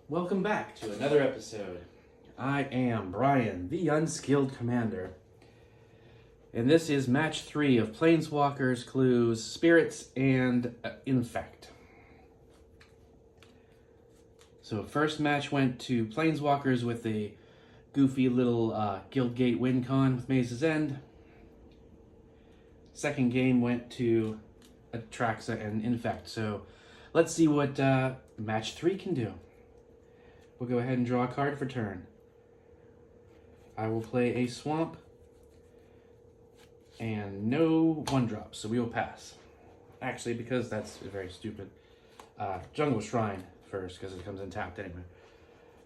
Welcome back to another episode. I am Brian, the Unskilled Commander. And this is match 3 of Planeswalkers, Clues, Spirits, and Infect. So first match went to Planeswalkers with a goofy little Guildgate win con with Maze's End. Second game went to Atraxa and Infect. So let's see what match 3 can do. We'll go ahead and draw a card for turn. I will play a Swamp and no 1-drops, so we will pass. Actually, because that's very stupid. Jungle Shrine first, because it comes in tapped anyway.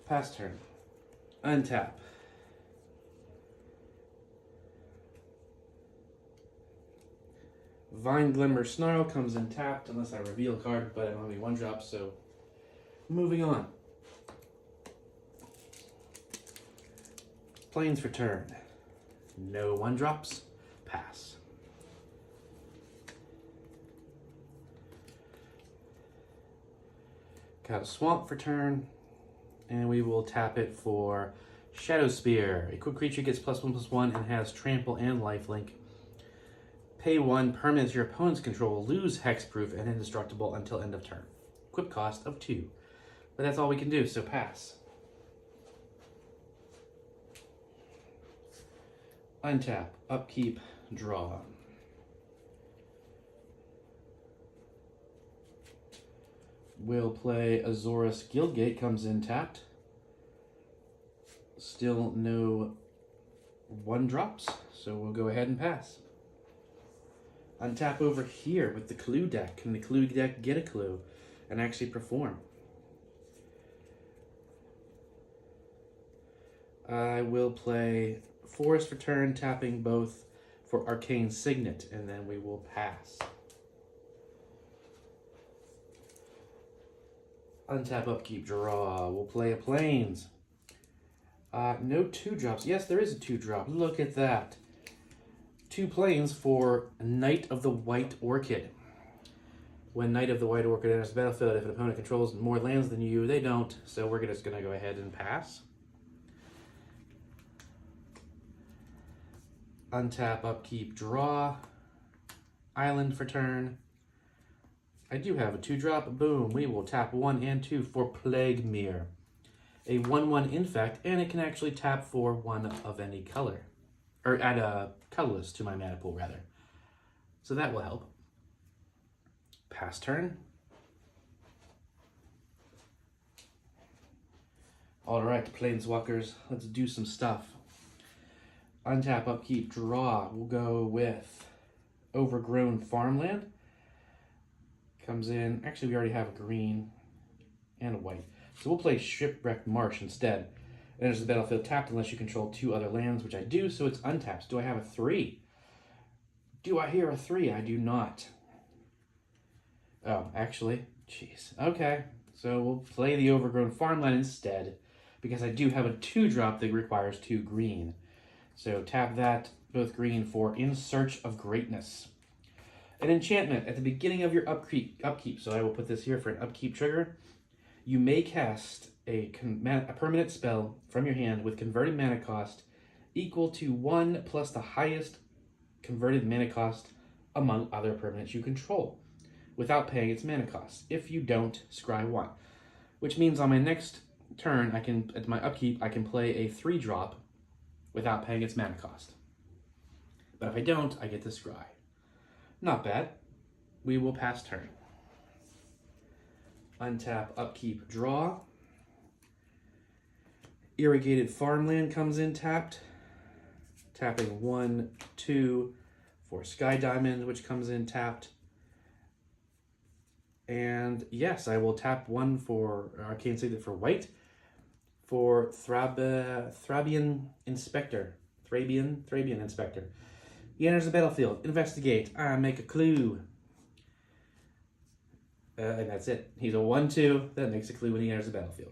Pass turn. Untap. Vine Glimmer Snarl comes in tapped unless I reveal a card, but I don't have any 1-drops, so moving on. Planes for turn. No 1-drops. Pass. Got a Swamp for turn. And we will tap it for Shadow Spear. A quick creature gets +1/+1 and has trample and lifelink. Pay 1, permanents your opponent's control, lose hexproof and indestructible until end of turn. Equip cost of 2. But that's all we can do, so pass. Untap, upkeep, draw. We'll play Azorius Guildgate, comes in tapped. Still no 1-drops, so we'll go ahead and pass. Untap over here with the Clue deck. Can the Clue deck get a clue and actually perform? I will play Forest for turn, tapping both for Arcane Signet, and then we will pass. Untap, upkeep, draw. We'll play a Plains. No 2-drops. Yes, there is a 2-drop. Look at that. 2 Plains for Knight of the White Orchid. When Knight of the White Orchid enters the battlefield, if an opponent controls more lands than you, they don't. So we're just going to go ahead and pass. Untap, upkeep, draw. Island for turn. I do have a 2-drop. Boom. We will tap 1 and 2 for Plague Mirror. A 1/1 Infect, and it can actually tap for 1 of any color. Or add a colorless to my mana pool, rather. So that will help. Pass turn. Alright, Planeswalkers, let's do some stuff. Untap, upkeep, draw. We'll go with Overgrown Farmland. Comes in. Actually, we already have a green and a white. So we'll play Shipwrecked Marsh instead. It enters the battlefield tapped unless you control 2 other lands, which I do, so it's untapped. Do I have a 3? Do I hear a 3? I do not. Oh, actually, jeez. Okay, so we'll play the Overgrown Farmland instead, because I do have a 2-drop that requires 2 green. So tap that, both green, for In Search of Greatness. An enchantment at the beginning of your upkeep. So I will put this here for an upkeep trigger. You may cast a permanent spell from your hand with converted mana cost equal to 1 plus the highest converted mana cost among other permanents you control, without paying its mana cost. If you don't, scry 1. Which means on my next turn, at my upkeep, I can play a 3-drop without paying its mana cost. But if I don't, I get to scry. Not bad. We will pass turn. Untap, upkeep, draw. Irrigated Farmland comes in tapped. Tapping 1, 2 for Sky Diamond, which comes in tapped. And yes, I will tap 1 for Arcane Signet for white. For Thrabian Inspector. Thrabian Inspector. He enters the battlefield. Investigate. Make a clue. And that's it. He's a 1/2. That makes a clue when he enters the battlefield.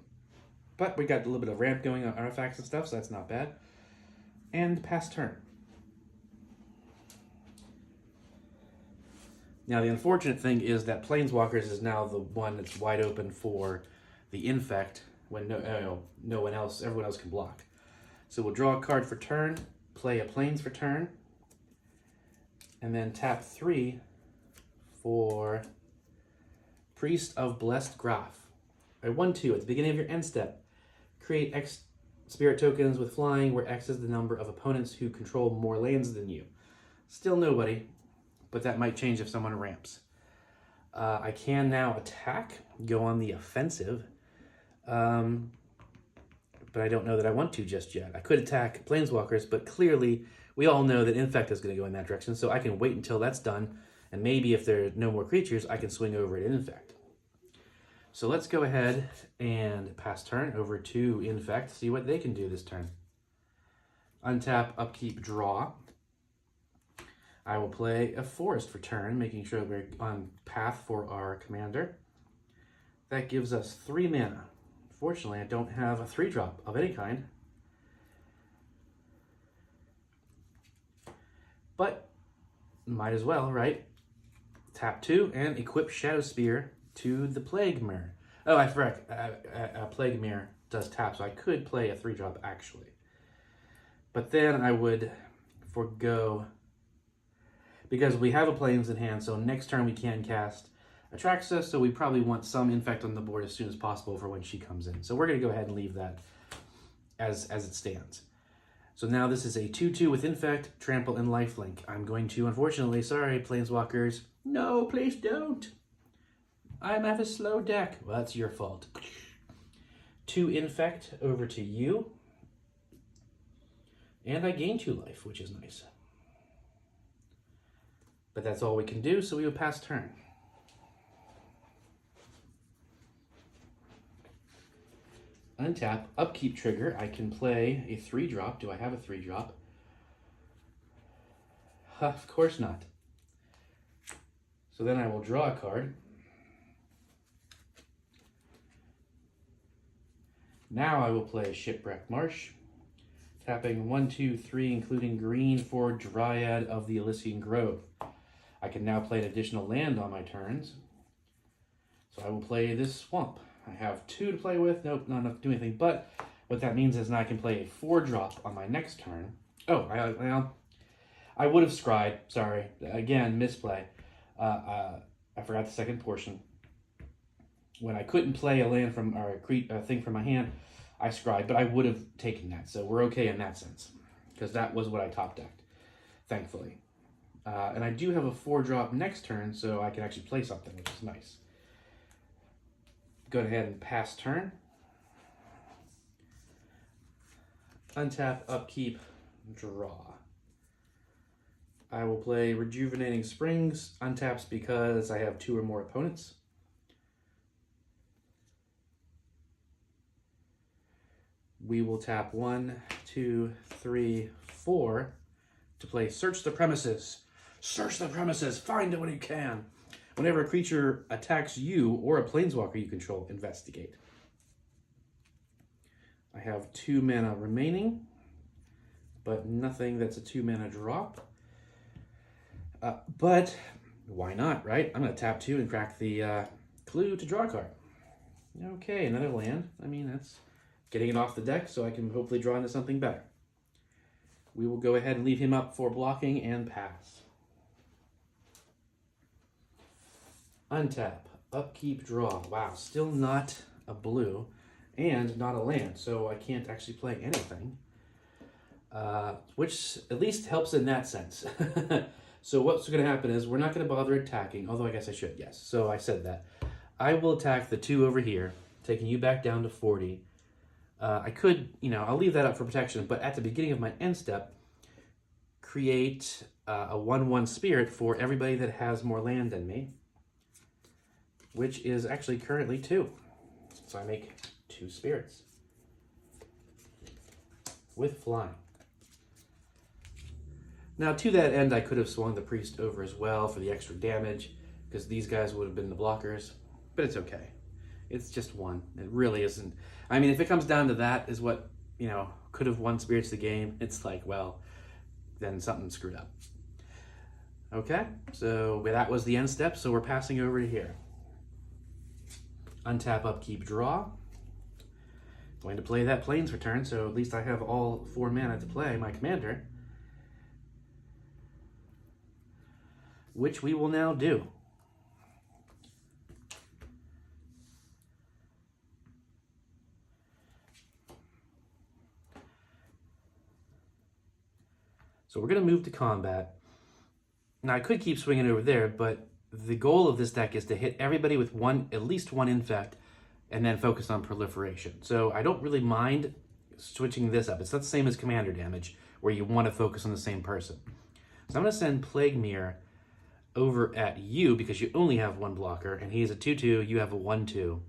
But we got a little bit of ramp going on artifacts and stuff, so that's not bad. And pass turn. Now, the unfortunate thing is that Planeswalkers is now the one that's wide open for the Infect, when everyone else can block. So we'll draw a card for turn, play a Plains for turn, and then tap 3 for Priest of Blessed Graph. A 1/2 at the beginning of your end step. Create X spirit tokens with flying, where X is the number of opponents who control more lands than you. Still nobody, but that might change if someone ramps. I can now attack, go on the offensive, but I don't know that I want to just yet. I could attack Planeswalkers, but clearly we all know that Infect is going to go in that direction, so I can wait until that's done, and maybe if there are no more creatures, I can swing over at Infect. So let's go ahead and pass turn over to Infect, see what they can do this turn. Untap, upkeep, draw. I will play a Forest for turn, making sure we're on path for our commander. That gives us 3 mana. Fortunately, I don't have a 3-drop of any kind. But, might as well, right? Tap 2 and equip Shadow Spear to the Plague Mirror. Oh, I forgot. A Plague Mirror does tap, so I could play a 3-drop actually. But then I would forgo, because we have a Plains in hand, so next turn we can cast Atraxa, so we probably want some Infect on the board as soon as possible for when she comes in. So we're going to go ahead and leave that as it stands. So now this is a 2/2 with Infect, Trample, and Lifelink. I'm going to, unfortunately, sorry, Planeswalkers. No, please don't. I have a slow deck. Well, that's your fault. 2 Infect over to you. And I gain 2 life, which is nice. But that's all we can do, so we will pass turn. Untap, upkeep trigger. I can play a 3-drop. Do I have a 3-drop? Of course not. So then I will draw a card. Now I will play Shipwreck Marsh. Tapping 1, 2, 3, including green for Dryad of the Elysian Grove. I can now play an additional land on my turns. So I will play this Swamp. I have 2 to play with. Nope, not enough to do anything. But what that means is now I can play a 4-drop on my next turn. Oh, I would have scryed. Sorry. Again, misplay. I forgot the second portion. When I couldn't play a land from, or a thing from my hand, I scryed, but I would have taken that. So we're okay in that sense, because that was what I top decked, thankfully. And I do have a 4-drop next turn, so I can actually play something, which is nice. Go ahead and pass turn. Untap, upkeep, draw. I will play Rejuvenating Springs. Untaps because I have 2 or more opponents. We will tap 1, 2, 3, 4 to play Search the Premises. Search the premises, find what you can. Whenever a creature attacks you or a planeswalker you control, investigate. I have 2 mana remaining, but nothing that's a 2 mana drop. But why not, right? I'm going to tap 2 and crack the clue to draw a card. Okay, another land. I mean, that's getting it off the deck so I can hopefully draw into something better. We will go ahead and leave him up for blocking and pass. Untap, upkeep, draw. Wow, still not a blue and not a land, so I can't actually play anything, which at least helps in that sense. So what's going to happen is we're not going to bother attacking, although I guess I should, yes. So I said that. I will attack the 2 over here, taking you back down to 40. I could, I'll leave that up for protection, but at the beginning of my end step, create a 1/1 spirit for everybody that has more land than me, which is actually currently 2. So I make 2 spirits with flying. Now, to that end, I could have swung the priest over as well for the extra damage, because these guys would have been the blockers, but it's okay. It's just 1. It really isn't. I mean, if it comes down to that is what, could have won spirits the game, it's like, well, then something screwed up. Okay, so that was the end step, so we're passing over to here. Untap, upkeep, draw. going to play that Plains return, so at least I have all 4 mana to play my commander. Which we will now do. So we're going to move to combat. Now I could keep swinging over there, but the goal of this deck is to hit everybody with at least one Infect, and then focus on proliferation. So I don't really mind switching this up. It's not the same as commander damage, where you want to focus on the same person. So I'm going to send Plague Mirror over at you, because you only have 1 blocker, and he's a 2/2, you have a 1/2.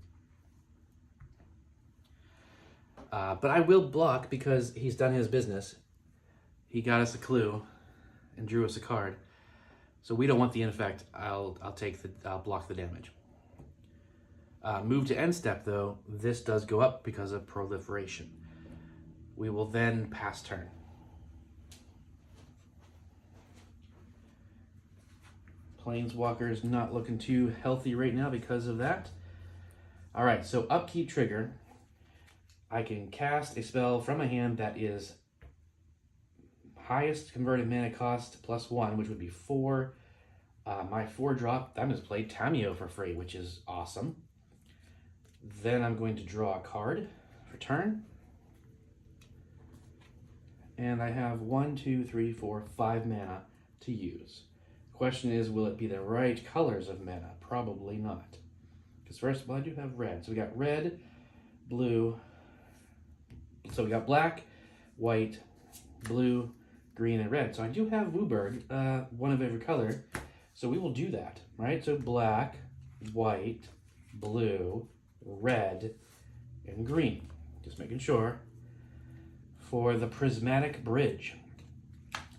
But I will block because he's done his business. He got us a clue and drew us a card. So we don't want the Infect. I'll block the damage. Move to end step though, this does go up because of proliferation. We will then pass turn. Planeswalkers not looking too healthy right now because of that. All right, so upkeep trigger. I can cast a spell from a hand that is highest converted mana cost +1, which would be 4. My 4-drop, I'm just played Tamiyo for free, which is awesome. Then I'm going to draw a card for turn. And I have 1, 2, 3, 4, 5 mana to use. Question is, will it be the right colors of mana? Probably not. Because first of all, I do have red. So we got red, blue. So we got black, white, blue, green, and red. So I do have Wooburg, one of every color. So we will do that, right? So black, white, blue, red, and green. Just making sure. For the Prismatic Bridge.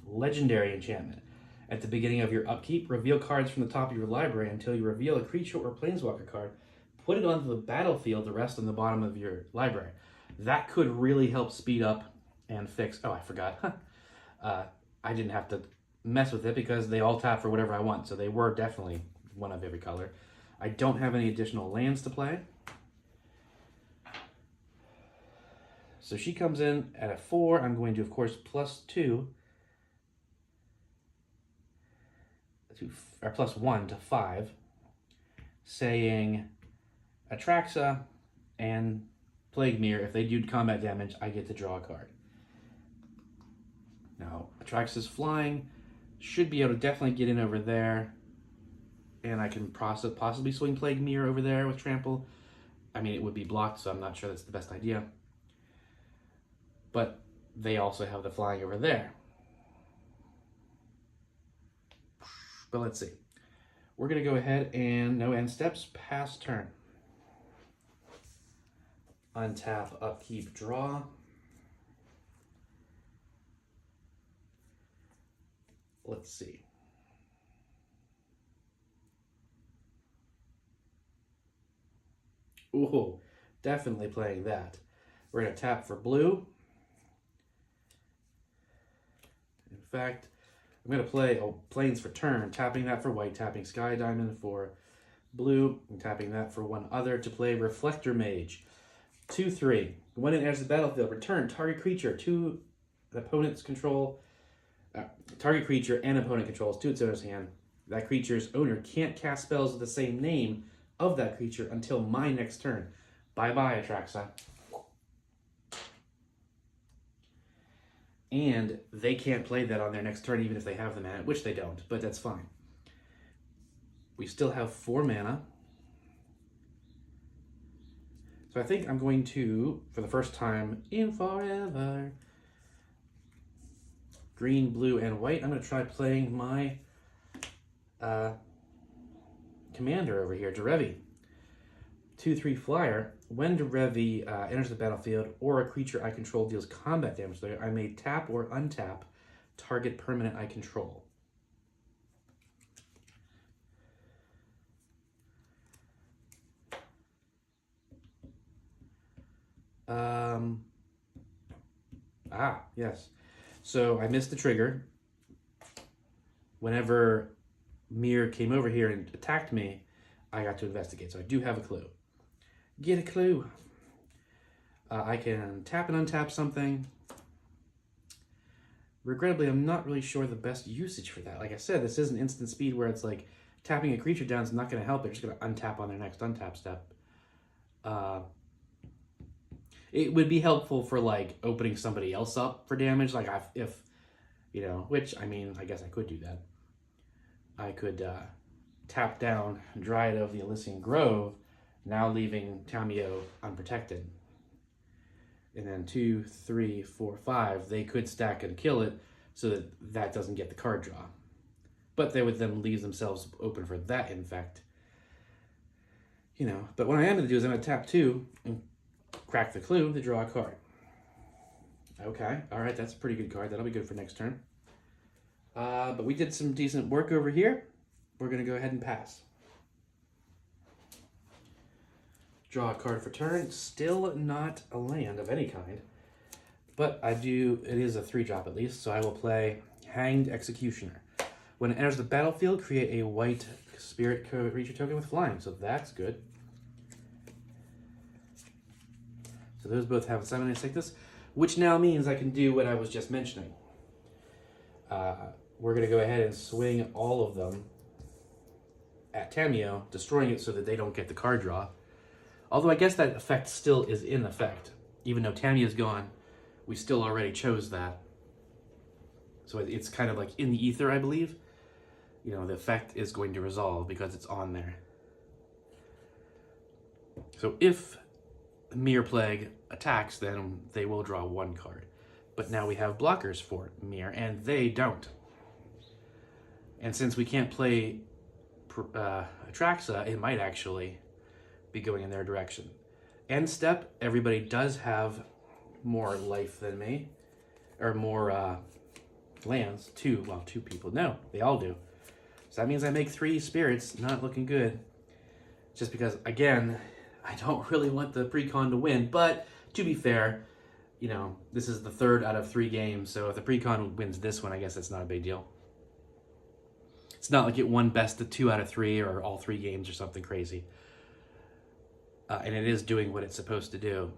Legendary enchantment. At the beginning of your upkeep, reveal cards from the top of your library until you reveal a creature or planeswalker card. Put it onto the battlefield, the rest on the bottom of your library. That could really help speed up and fix... Oh, I forgot. I didn't have to mess with it because they all tap for whatever I want. So they were definitely one of every color. I don't have any additional lands to play. So she comes in at a 4. I'm going to, of course, +2. Or +1 to 5. Saying Atraxa and Plague Mirror, if they do combat damage, I get to draw a card. Now, Atraxa's flying, should be able to definitely get in over there, and I can possibly swing Plague Mirror over there with Trample. I mean, it would be blocked, so I'm not sure that's the best idea. But they also have the flying over there. But let's see. We're going to go ahead and, no end steps, pass turn. Untap, upkeep, draw. Let's see. Ooh, definitely playing that. We're going to tap for blue. In fact, I'm going to play Plains for turn, tapping that for white, tapping Sky Diamond for blue, and tapping that for one other to play Reflector Mage. 2/3. When it enters the battlefield, return target creature to the opponent's control. Target creature and opponent controls to its owner's hand. That creature's owner can't cast spells with the same name of that creature until my next turn. Bye-bye, Atraxa. And they can't play that on their next turn even if they have the mana, which they don't, but that's fine. We still have 4 mana. So I think I'm going to, for the first time in forever, green, blue, and white, I'm going to try playing my commander over here, Derevi. 2/3 flyer. When Derevi enters the battlefield or a creature I control deals combat damage there, I may tap or untap target permanent I control. Yes. So I missed the trigger. Whenever Mir came over here and attacked me, I got to investigate. So I do have a clue. Get a clue. I can tap and untap something. Regrettably, I'm not really sure the best usage for that. Like I said, this isn't instant speed where it's like tapping a creature down is not going to help. They're just going to untap on their next untap step. It would be helpful for like opening somebody else up for damage. Like if you know, which I mean, I guess I could do that. I could tap down Dryad of the Elysian Grove, now leaving Tamiyo unprotected. And then 2, 3, 4, 5, they could stack and kill it so that that doesn't get the card draw. But they would then leave themselves open for that Infect. You know, but what I am going to do is I'm going to tap 2 and crack the clue to draw a card. Okay, all right, that's a pretty good card. That'll be good for next turn. But we did some decent work over here. We're going to go ahead and pass. Draw a card for turn. Still not a land of any kind. But it is a 3-drop at least, so I will play Hanged Executioner. When it enters the battlefield, create a white spirit creature token with flying, so that's good. So those both have 7 and sickness, which now means I can do what I was just mentioning. We're going to go ahead and swing all of them at Tamiyo, destroying it so that they don't get the card draw. Although I guess that effect still is in effect. Even though Tamiyo's gone, we still already chose that. So it's kind of like in the ether, I believe. You know, the effect is going to resolve because it's on there. So if Mere Plague attacks, then they will draw 1 card. But now we have blockers for Mere, and they don't. And since we can't play Atraxa, it might actually be going in their direction. End step, everybody does have more life than me. Or more lands. 2 people. No, they all do. So that means I make 3 spirits, not looking good. Just because, again, I don't really want the precon to win, but to be fair, you know, this is the 3rd out of 3 games, so if the precon wins this one, I guess it's not a big deal. It's not like it won best of 2 out of 3 or all 3 games or something crazy. And it is doing what it's supposed to do.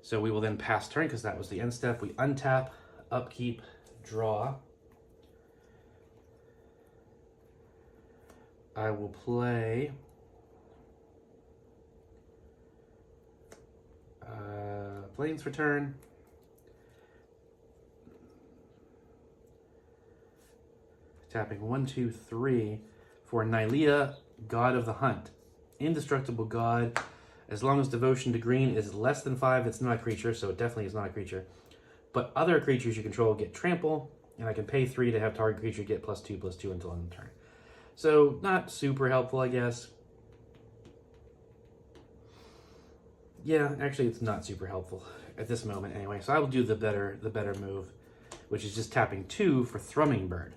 So we will then pass turn, because that was the end step. We untap, upkeep, draw. I will play Plains for turn. Tapping 1, 2, 3 for Nylea, God of the Hunt. Indestructible God. As long as devotion to green is less than 5, it's not a creature, so it definitely is not a creature. But other creatures you control get trample, and I can pay 3 to have target creature get +2/+2 until end of turn. So not super helpful, I guess. Yeah, actually it's not super helpful at this moment anyway. So I will do the better move, which is just tapping 2 for Thrumming Bird.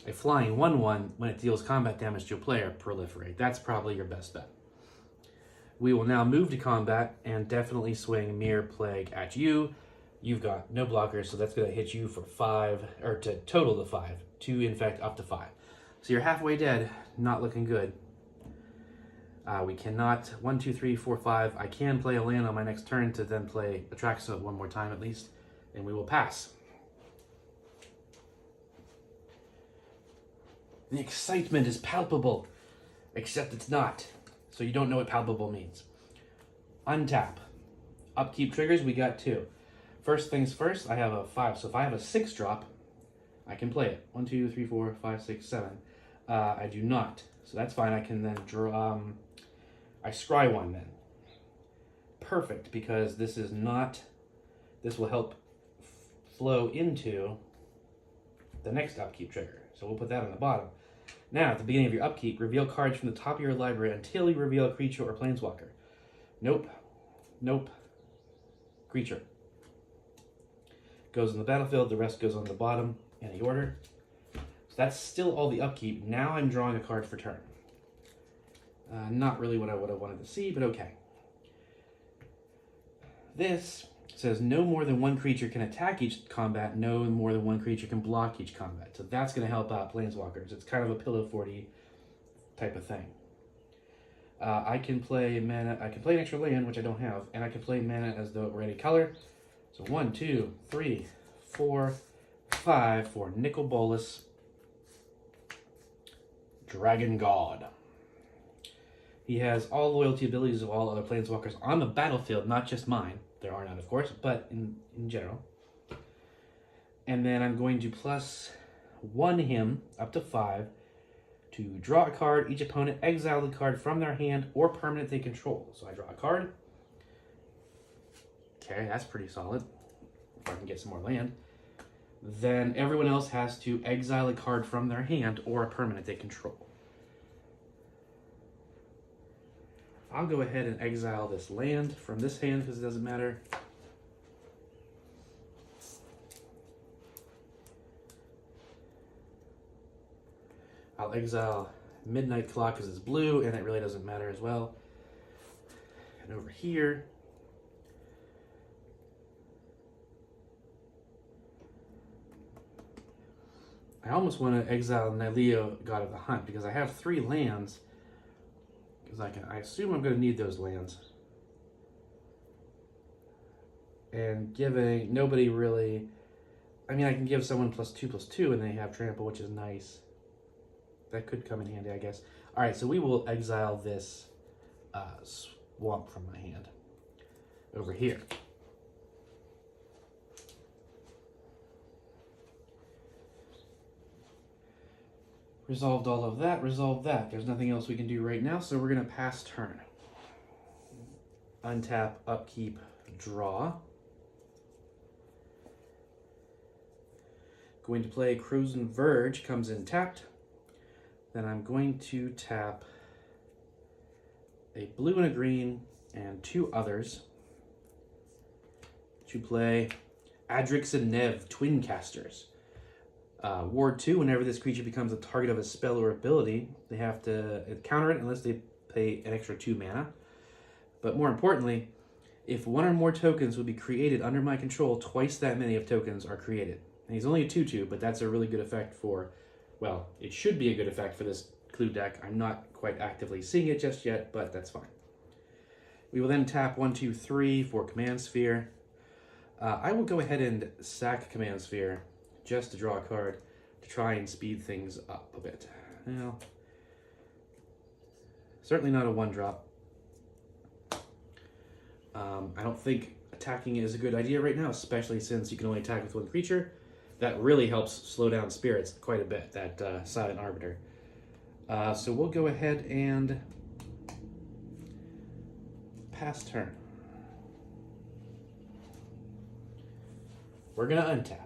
A flying 1/1, when it deals combat damage to a player, proliferate. That's probably your best bet. We will now move to combat and definitely swing Mere Plague at you. You've got no blockers, so that's going to hit you for 5, or to total to 5. 2 Infect up to 5. So you're halfway dead, not looking good. We cannot, 1, 2, 3, 4, 5. I can play a land on my next turn to then play Atraxa 1 more time at least, and we will pass. The excitement is palpable, except it's not. So you don't know what palpable means. Untap. Upkeep triggers, we got 2. First things first, I have a 5. So if I have a 6-drop, I can play it. 1, 2, 3, 4, 5, 6, 7. I do not. So that's fine. I can then draw... I scry 1 then. Perfect, because this is not... This will help flow into the next upkeep trigger. So we'll put that on the bottom. Now, at the beginning of your upkeep, reveal cards from the top of your library until you reveal a creature or planeswalker. Nope. Nope. Creature. Goes on the battlefield, the rest goes on the bottom in the order. So that's still all the upkeep. Now I'm drawing a card for turn. Not really what I would have wanted to see, but okay. This says no more than 1 creature can attack each combat, no more than 1 creature can block each combat. So that's going to help out Planeswalkers. It's kind of a pillow 40 type of thing. I can play mana. I can play an extra land, which I don't have, and I can play mana as though it were any color. So 1, 2, 3, 4, 5 for Nicol Bolas, Dragon God. He has all loyalty abilities of all other Planeswalkers on the battlefield, not just mine. There are none, of course, but in general. And then I'm going to +1 him up to 5 to draw a card. Each opponent exile the card from their hand or permanent they control. So I draw a card. Okay, that's pretty solid. If I can get some more land. Then everyone else has to exile a card from their hand or a permanent they control. I'll go ahead and exile this land from this hand because it doesn't matter. I'll exile Midnight Clock because it's blue and it really doesn't matter as well. And over here, I almost want to exile Nyleo, God of the Hunt, because I have 3 lands. Because I assume I'm going to need those lands. And giving nobody really. I mean, I can give someone +2/+2 and they have trample, which is nice. That could come in handy, I guess. All right, so we will exile this swamp from my hand over here. Resolved all of that, resolved that. There's nothing else we can do right now, so we're going to pass turn. Untap, upkeep, draw. Going to play Cruis'n Verge, comes in tapped. Then I'm going to tap a blue and a green and 2 others to play Atraxa and Nev, Twin Casters. Ward 2, whenever this creature becomes a target of a spell or ability, they have to counter it unless they pay an extra 2 mana. But more importantly, if 1 or more tokens would be created under my control, twice that many of tokens are created. And he's only a 2/2, but that's a really good effect for, well, it should be a good effect for this clue deck. I'm not quite actively seeing it just yet, but that's fine. We will then tap 1, 2, 3 for Command Sphere. I will go ahead and sack Command Sphere just to draw a card to try and speed things up a bit. Well, certainly not a 1-drop. I don't think attacking it is a good idea right now, especially since you can only attack with 1 creature. That really helps slow down spirits quite a bit, that Silent Arbiter. So we'll go ahead and pass turn. We're going to untap.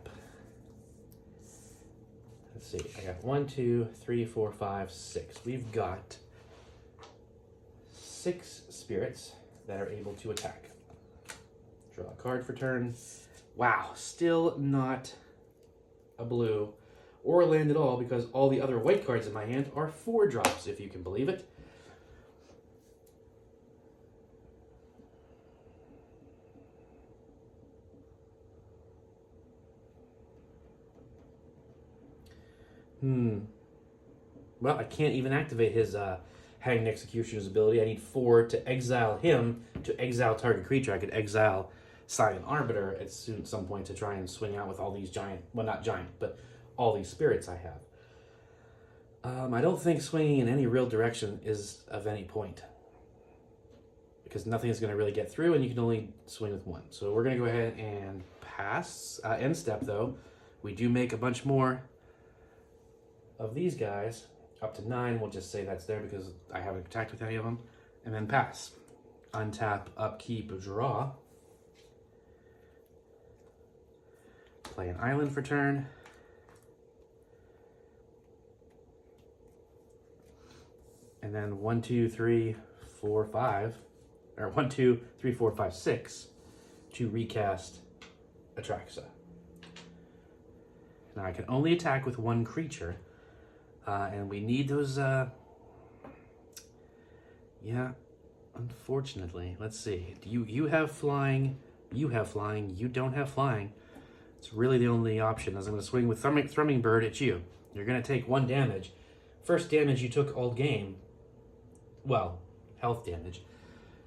Let's see, I got 1, 2, 3, 4, 5, 6. We've got 6 spirits that are able to attack. Draw a card for turn. Wow, still not a blue or a land at all because all the other white cards in my hand are 4-drops, if you can believe it. Well, I can't even activate his Hanged Executioner's ability. I need 4 to exile him to exile target creature. I could exile Silent Arbiter at some point to try and swing out with all these giant, well, not giant, but all these spirits I have. I don't think swinging in any real direction is of any point because nothing is going to really get through and you can only swing with 1. So we're going to go ahead and pass. End step, though, we do make a bunch more of these guys. Up to 9, we'll just say that's there because I haven't attacked with any of them. And then pass. Untap, upkeep, draw. Play an island for turn. And then 1, 2, 3, 4, 5. Or 1, 2, 3, 4, 5, 6 to recast Atraxa. Now I can only attack with 1 creature. And we need those, yeah, unfortunately. Let's see. You have flying, you have flying, you don't have flying. It's really the only option, as I'm going to swing with Thrumming Bird at you. You're going to take 1 damage. First damage you took all game. Well, health damage.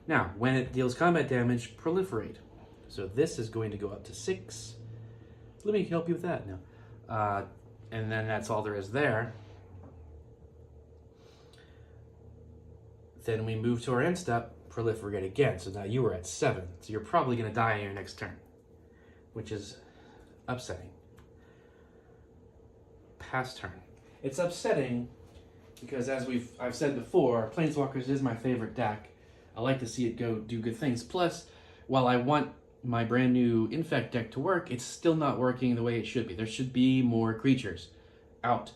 Now, when it deals combat damage, proliferate. So this is going to go up to 6. Let me help you with that now. And then that's all there is there. Then we move to our end step, proliferate again. So now you were at 7. So you're probably going to die in your next turn, which is upsetting. Pass turn. It's upsetting because, as I've said before, Planeswalkers is my favorite deck. I like to see it go do good things. Plus, while I want my brand new Infect deck to work, it's still not working the way it should be. There should be more creatures out,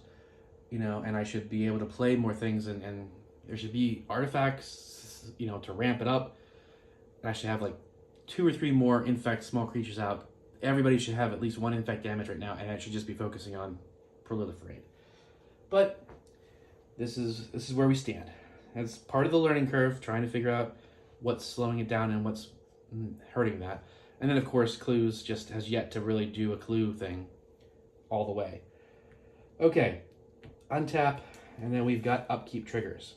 and I should be able to play more things, and there should be artifacts, to ramp it up. And I should have like 2 or 3 more Infect small creatures out. Everybody should have at least 1 Infect damage right now, and I should just be focusing on proliferate. But this is where we stand. It's part of the learning curve, trying to figure out what's slowing it down and what's hurting that. And then, of course, Clues just has yet to really do a clue thing all the way. Okay, untap, and then we've got upkeep triggers.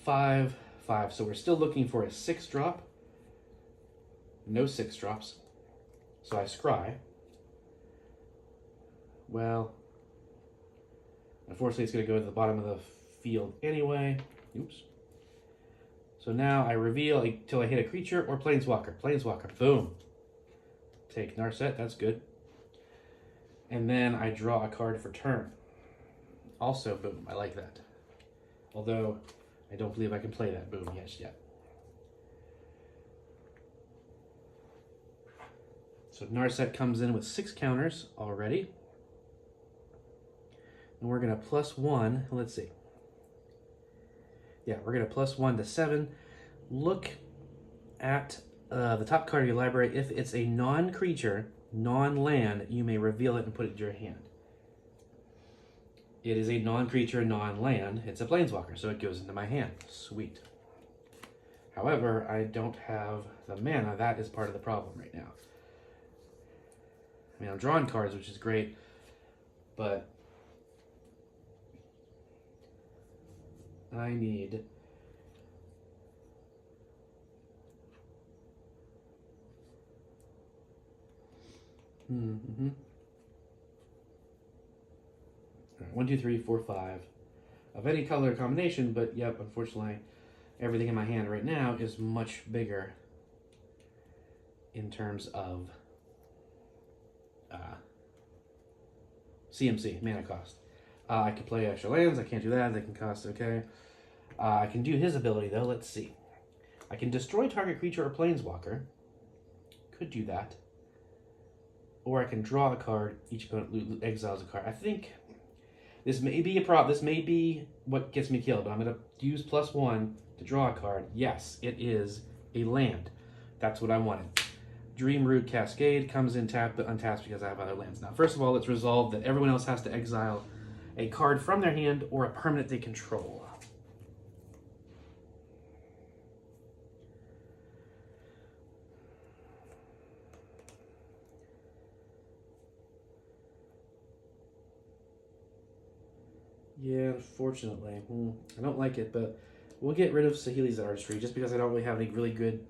5, 5. So we're still looking for a 6-drop. No 6-drops. So I scry. Well, unfortunately, it's going to go to the bottom of the field anyway. Oops. So now I reveal until I hit a creature or Planeswalker. Planeswalker, boom. Take Narset, that's good. And then I draw a card for turn. Also, boom, I like that. Although, I don't believe I can play that boom yet. So Narset comes in with 6 counters already. And we're going to +1, let's see. Yeah, we're going to +1 to 7. Look at the top card of your library. If it's a non-creature, non-land, you may reveal it and put it in your hand. It is a non-creature, non-land. It's a Planeswalker, so it goes into my hand. Sweet. However, I don't have the mana. That is part of the problem right now. I mean, I'm drawing cards, which is great, but I need All right, 1, 2, 3, 4, 5 of any color combination, but yep, unfortunately, everything in my hand right now is much bigger in terms of CMC, mana cost. I can play extra lands, I can't do that, they can cost, okay. I can do his ability though, let's see. I can destroy target creature or planeswalker. Could do that. Or I can draw a card, each opponent exiles a card. I think this may be a problem, this may be what gets me killed, but I'm going to use +1 to draw a card. Yes, it is a land. That's what I wanted. Dreamroot Cascade comes in tapped but untapped because I have other lands. Now, first of all, let's resolve that everyone else has to exile a card from their hand or a permanent they control. Yeah, unfortunately. I don't like it, but we'll get rid of Saheeli's Artistry just because I don't really have any really good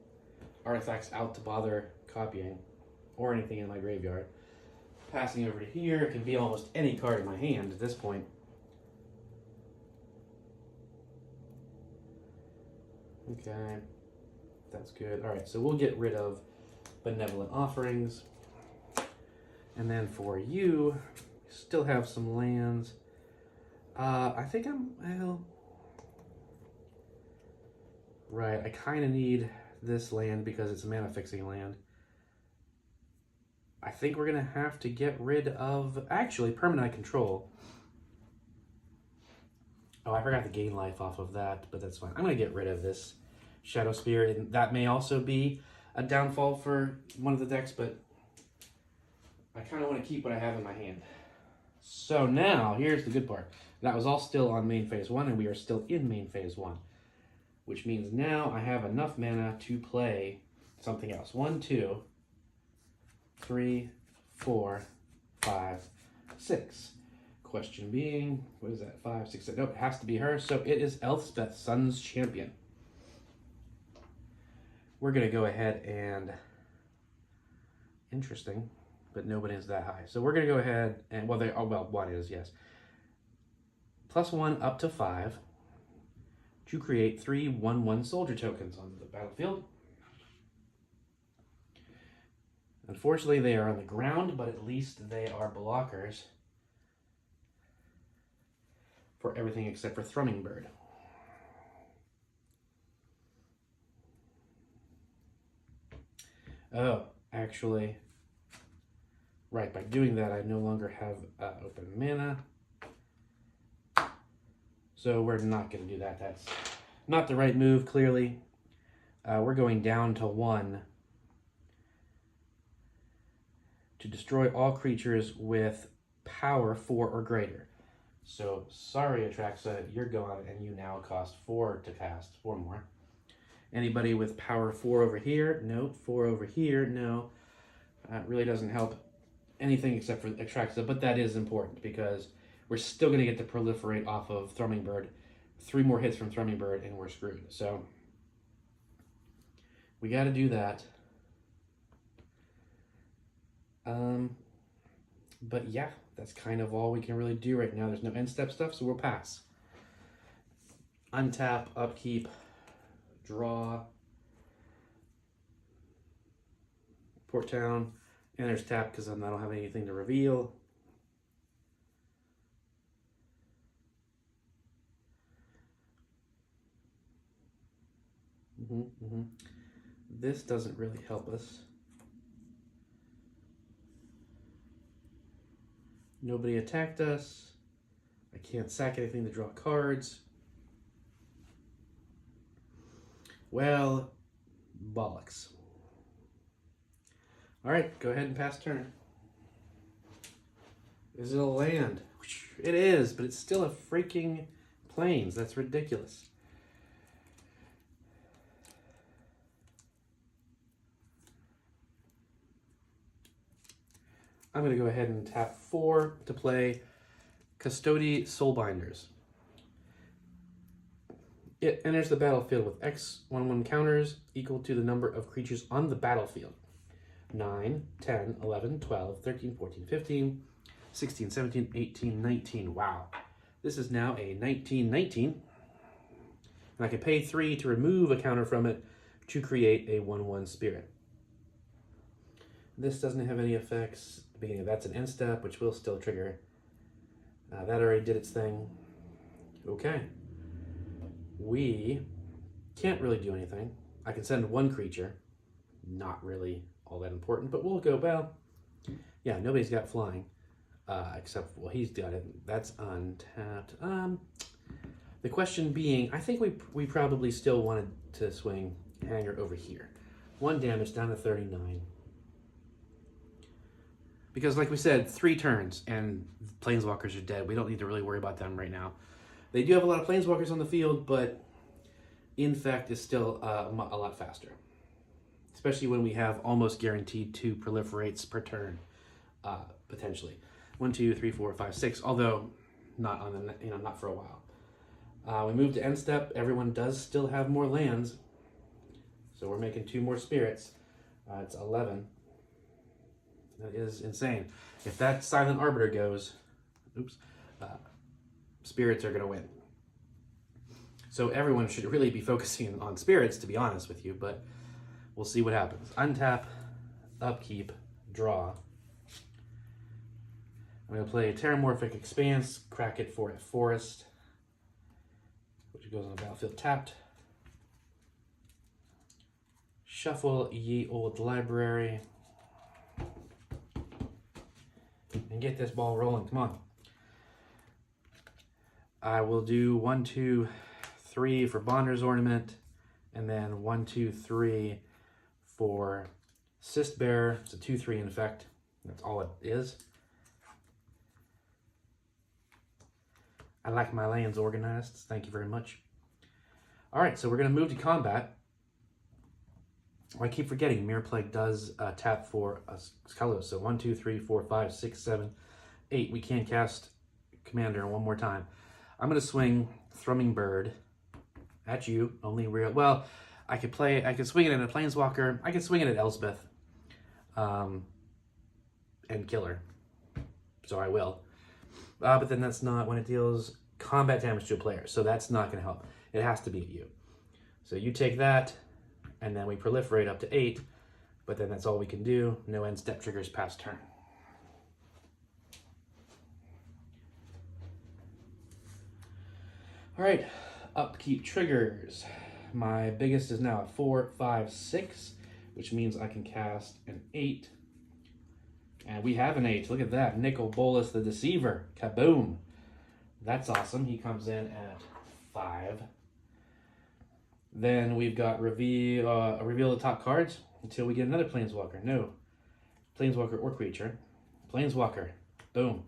artifacts out to bother copying or anything in my graveyard. Passing over to here, it can be almost any card in my hand at this point. Okay, that's good. All right, so we'll get rid of Benevolent Offerings. And then for you, still have some lands. I think right, I kind of need this land because it's a mana fixing land. I think we're going to have to get rid of, actually, permanent I control. Oh, I forgot to gain life off of that, but that's fine. I'm going to get rid of this Shadow Spear, and that may also be a downfall for one of the decks, but I kind of want to keep what I have in my hand. So now, here's the good part. That was all still on main phase 1, and we are still in main phase 1. Which means now I have enough mana to play something else. 1, 2, 3, 4, 5, 6. Question being, what is that? 5, 6, 7. Nope, it has to be her. So it is Elspeth, Sun's champion. We're going to go ahead and... Interesting, but nobody is that high. So we're going to go ahead and... Well, one is, yes. +1 up to 5 to create 3 1/1 soldier tokens onto the battlefield. Unfortunately, they are on the ground, but at least they are blockers for everything except for Thrumming Bird. Oh, actually, right, by doing that, I no longer have open mana. So we're not going to do that. That's not the right move, clearly. We're going down to 1 to destroy all creatures with power 4 or greater. So, sorry, Atraxa, you're gone, and you now cost 4 to cast, 4 more. Anybody with power 4 over here? No. 4 over here? No. Really doesn't help anything except for Atraxa, but that is important because we're still going to get to proliferate off of Thrumming Bird. 3 more hits from Thrumming Bird, and we're screwed. So, we got to do that. But yeah, that's kind of all we can really do right now. There's no end step stuff, so we'll pass. Untap, upkeep, draw, Port Town, and there's tap because I don't have anything to reveal. This doesn't really help us. Nobody attacked us. I can't sack anything to draw cards. Well, bollocks. All right, go ahead and pass turn. Is it a land? It is, but it's still a freaking plains. That's ridiculous. I'm going to go ahead and tap 4 to play Custody Soulbinders. It enters the battlefield with X 1/1 counters equal to the number of creatures on the battlefield. 9, 10, 11, 12, 13, 14, 15, 16, 17, 18, 19. Wow. This is now a 19/19. And I can pay 3 to remove a counter from it to create a 1/1 spirit. This doesn't have any effects. At the beginning, that's an end step, which will still trigger. That already did its thing. Okay. We can't really do anything. I can send 1 creature. Not really all that important, but we'll go, well, yeah, nobody's got flying. Except, well, he's got it. That's untapped. The question being, I think we probably still wanted to swing Hanger over here. 1 damage down to 39. Because like we said, 3 turns and Planeswalkers are dead. We don't need to really worry about them right now. They do have a lot of Planeswalkers on the field, but Infect is still a lot faster. Especially when we have almost guaranteed 2 proliferates per turn, potentially. 1, 2, 3, 4, 5, 6. Although not on the not for a while. We move to end step. Everyone does still have more lands, so we're making 2 more spirits. It's 11. That is insane. If that Silent Arbiter goes, spirits are going to win. So everyone should really be focusing on spirits, to be honest with you, but we'll see what happens. Untap, upkeep, draw. I'm going to play Terramorphic Expanse, crack it for a forest, which goes on the battlefield tapped. Shuffle Ye Old Library. And get this ball rolling. Come on. I will do 1, 2, 3 for Bonder's Ornament, and then 1, 2, 3 for Cyst Bearer. It's a 2/3 Infect. That's all it is. I like my lands organized. Thank you very much. All right, so we're going to move to combat. I keep forgetting Mirror Plague does tap for colors. So 1, 2, 3, 4, 5, 6, 7, 8. We can cast Commander one more time. I'm going to swing Thrumming Bird at you. Only real. Well, I could swing it at a Planeswalker. I could swing it at Elspeth. And kill her. So I will. But then that's not when it deals combat damage to a player. So that's not going to help. It has to be at you. So you take that, and then we proliferate up to 8. But then that's all we can do. No end step triggers past turn. All right, upkeep triggers. My biggest is now a 4, 5, 6, which means I can cast an 8. And we have an 8. Look at that. Nicol Bolas the Deceiver. Kaboom. That's awesome. He comes in at 5. Then we've got reveal the top cards until we get another Planeswalker. No. Planeswalker or creature. Planeswalker. Boom.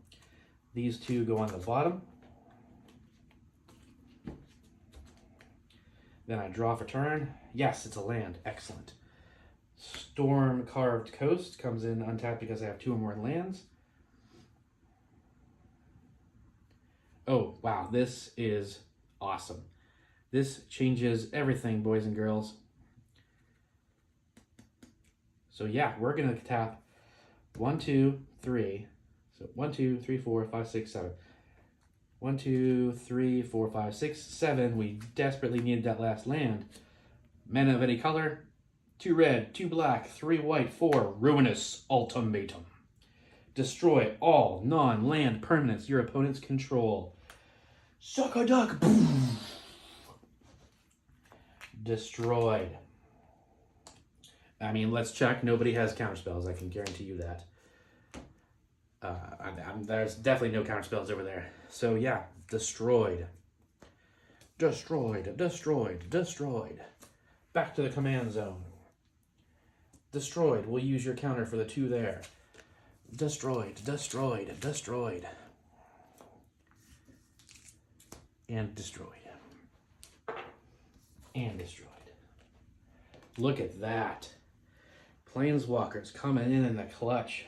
These two go on the bottom. Then I draw for turn. Yes, it's a land. Excellent. Storm Carved Coast comes in untapped because I have 2 or more lands. Oh, wow. This is awesome. This changes everything, boys and girls. So yeah, we're going to tap 1, 2, 3. So 1, 2, 3, 4, 5, 6, 7. 1, 2, 3, 4, 5, 6, 7. We desperately needed that last land. Mana of any color. 2 red, 2 black, 3 white, 4. Ruinous Ultimatum. Destroy all non-land permanents your opponents control. Suck a duck. Destroyed. I mean, let's check. Nobody has counterspells. I can guarantee you that. There's definitely no counterspells over there. So yeah, destroyed. Destroyed, destroyed, destroyed. Back to the command zone. Destroyed. We'll use your counter for the 2 there. Destroyed, destroyed, destroyed. And destroyed. And destroyed. Look at that. Planeswalkers coming in the clutch.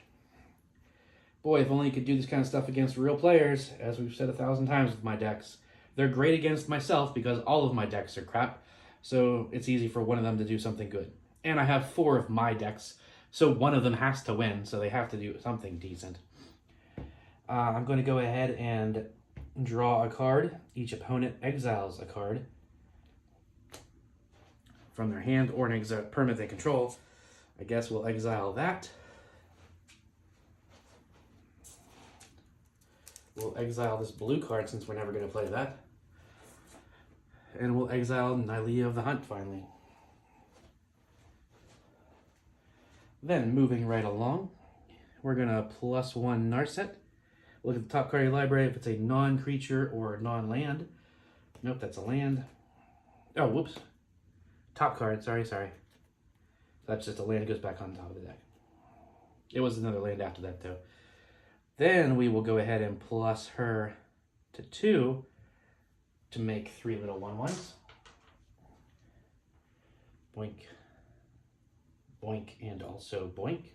Boy, if only you could do this kind of stuff against real players, as we've said 1,000 times with my decks. They're great against myself because all of my decks are crap, so it's easy for one of them to do something good. And I have 4 of my decks, so one of them has to win, so they have to do something decent. I'm going to go ahead and draw a card. Each opponent exiles a card from their hand or an permanent they control. I guess we'll exile that. We'll exile this blue card since we're never going to play that. And we'll exile Nylea of the Hunt finally. Then, moving right along, we're going to +1 Narset. Look at the top card of your library if it's a non-creature or non-land. Nope, that's a land. Oh, whoops. Top card, sorry. That's just a land that goes back on top of the deck. It was another land after that, though. Then we will go ahead and plus her to 2 to make 3 little 1/1s. Boink. Boink, and also boink.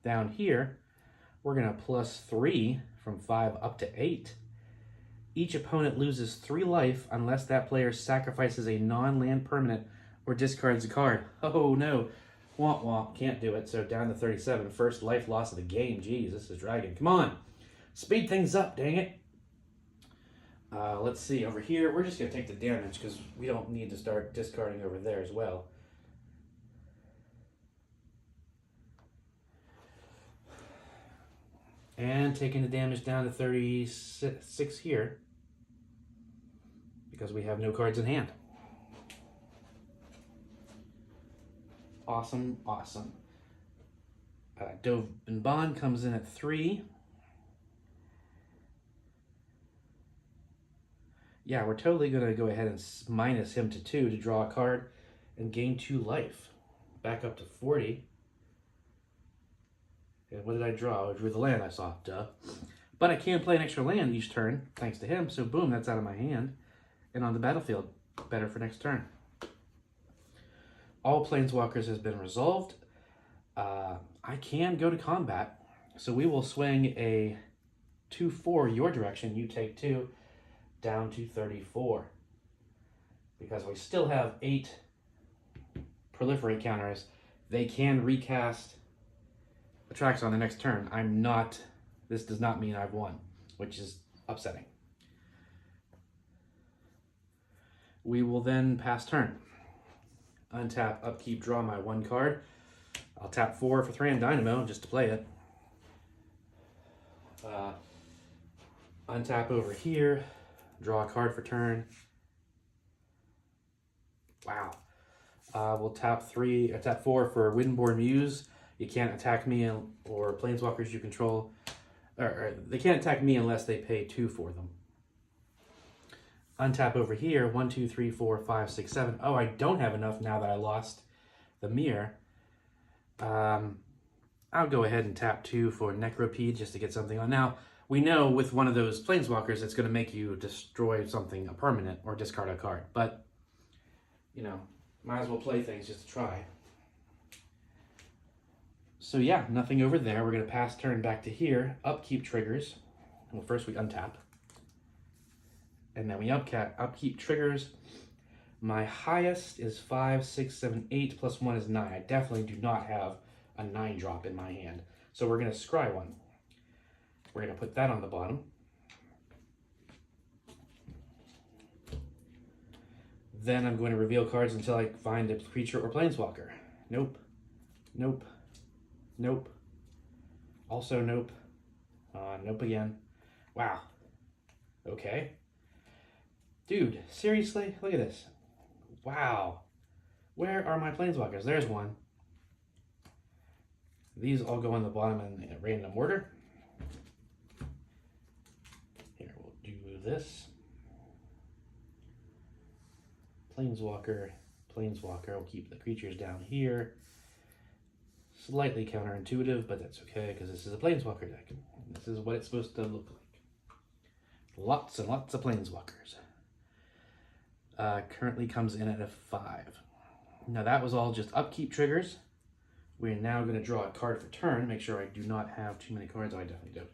Down here, we're going to +3 from 5 up to 8. Each opponent loses 3 life unless that player sacrifices a non-land permanent or discards a card. Oh no. Womp womp. Can't do it. So down to 37. First life loss of the game. Jeez, this is dragging. Come on. Speed things up, dang it. Let's see. Over here, we're just going to take the damage because we don't need to start discarding over there as well. And taking the damage down to 36 here because we have no cards in hand. Awesome, awesome. Dove and Bond comes in at 3. Yeah, we're totally going to go ahead and minus him to 2 to draw a card and gain 2 life. Back up to 40. And what did I draw? I drew the land I saw, duh. But I can play an extra land each turn, thanks to him, so boom, that's out of my hand. And on the battlefield, better for next turn. All Planeswalkers has been resolved. I can go to combat, so we will swing a 2/4 your direction, you take 2, down to 34. Because we still have 8 proliferate counters, they can recast Atraxa on the next turn. This does not mean I've won, which is upsetting. We will then pass turn. Untap, upkeep, draw my 1 card. I'll tap 4 for Thran Dynamo just to play it. Untap over here, draw a card for turn. Wow. We'll tap 4 for Windborn Muse. You can't attack me or Planeswalkers you control. Or they can't attack me unless they pay 2 for them. Untap over here, 1, 2, 3, 4, 5, 6, 7. Oh, I don't have enough now that I lost the mirror. I'll go ahead and tap 2 for Necropede just to get something on. Now, we know with one of those Planeswalkers, it's going to make you destroy something, a permanent, or discard a card. But, you know, might as well play things just to try. So yeah, nothing over there. We're going to pass turn back to here. Upkeep triggers. Well, first we untap. And then we upkeep triggers. My highest is 5, 6, 7, 8, plus 1 is 9. I definitely do not have a 9 drop in my hand. So we're going to scry one. We're going to put that on the bottom. Then I'm going to reveal cards until I find a creature or planeswalker. Nope. Nope. Nope. Also nope. Nope again. Wow. Okay. Dude, seriously? Look at this. Wow. Where are my planeswalkers? There's one. These all go on the bottom in a random order. Here, we'll do this. Planeswalker, Planeswalker. We'll keep the creatures down here. Slightly counterintuitive, but that's okay because this is a Planeswalker deck. This is what it's supposed to look like. Lots and lots of Planeswalkers. Currently comes in at a 5. Now that was all just upkeep triggers. We're now going to draw a card for turn. Make sure I do not have too many cards. Oh, I definitely don't.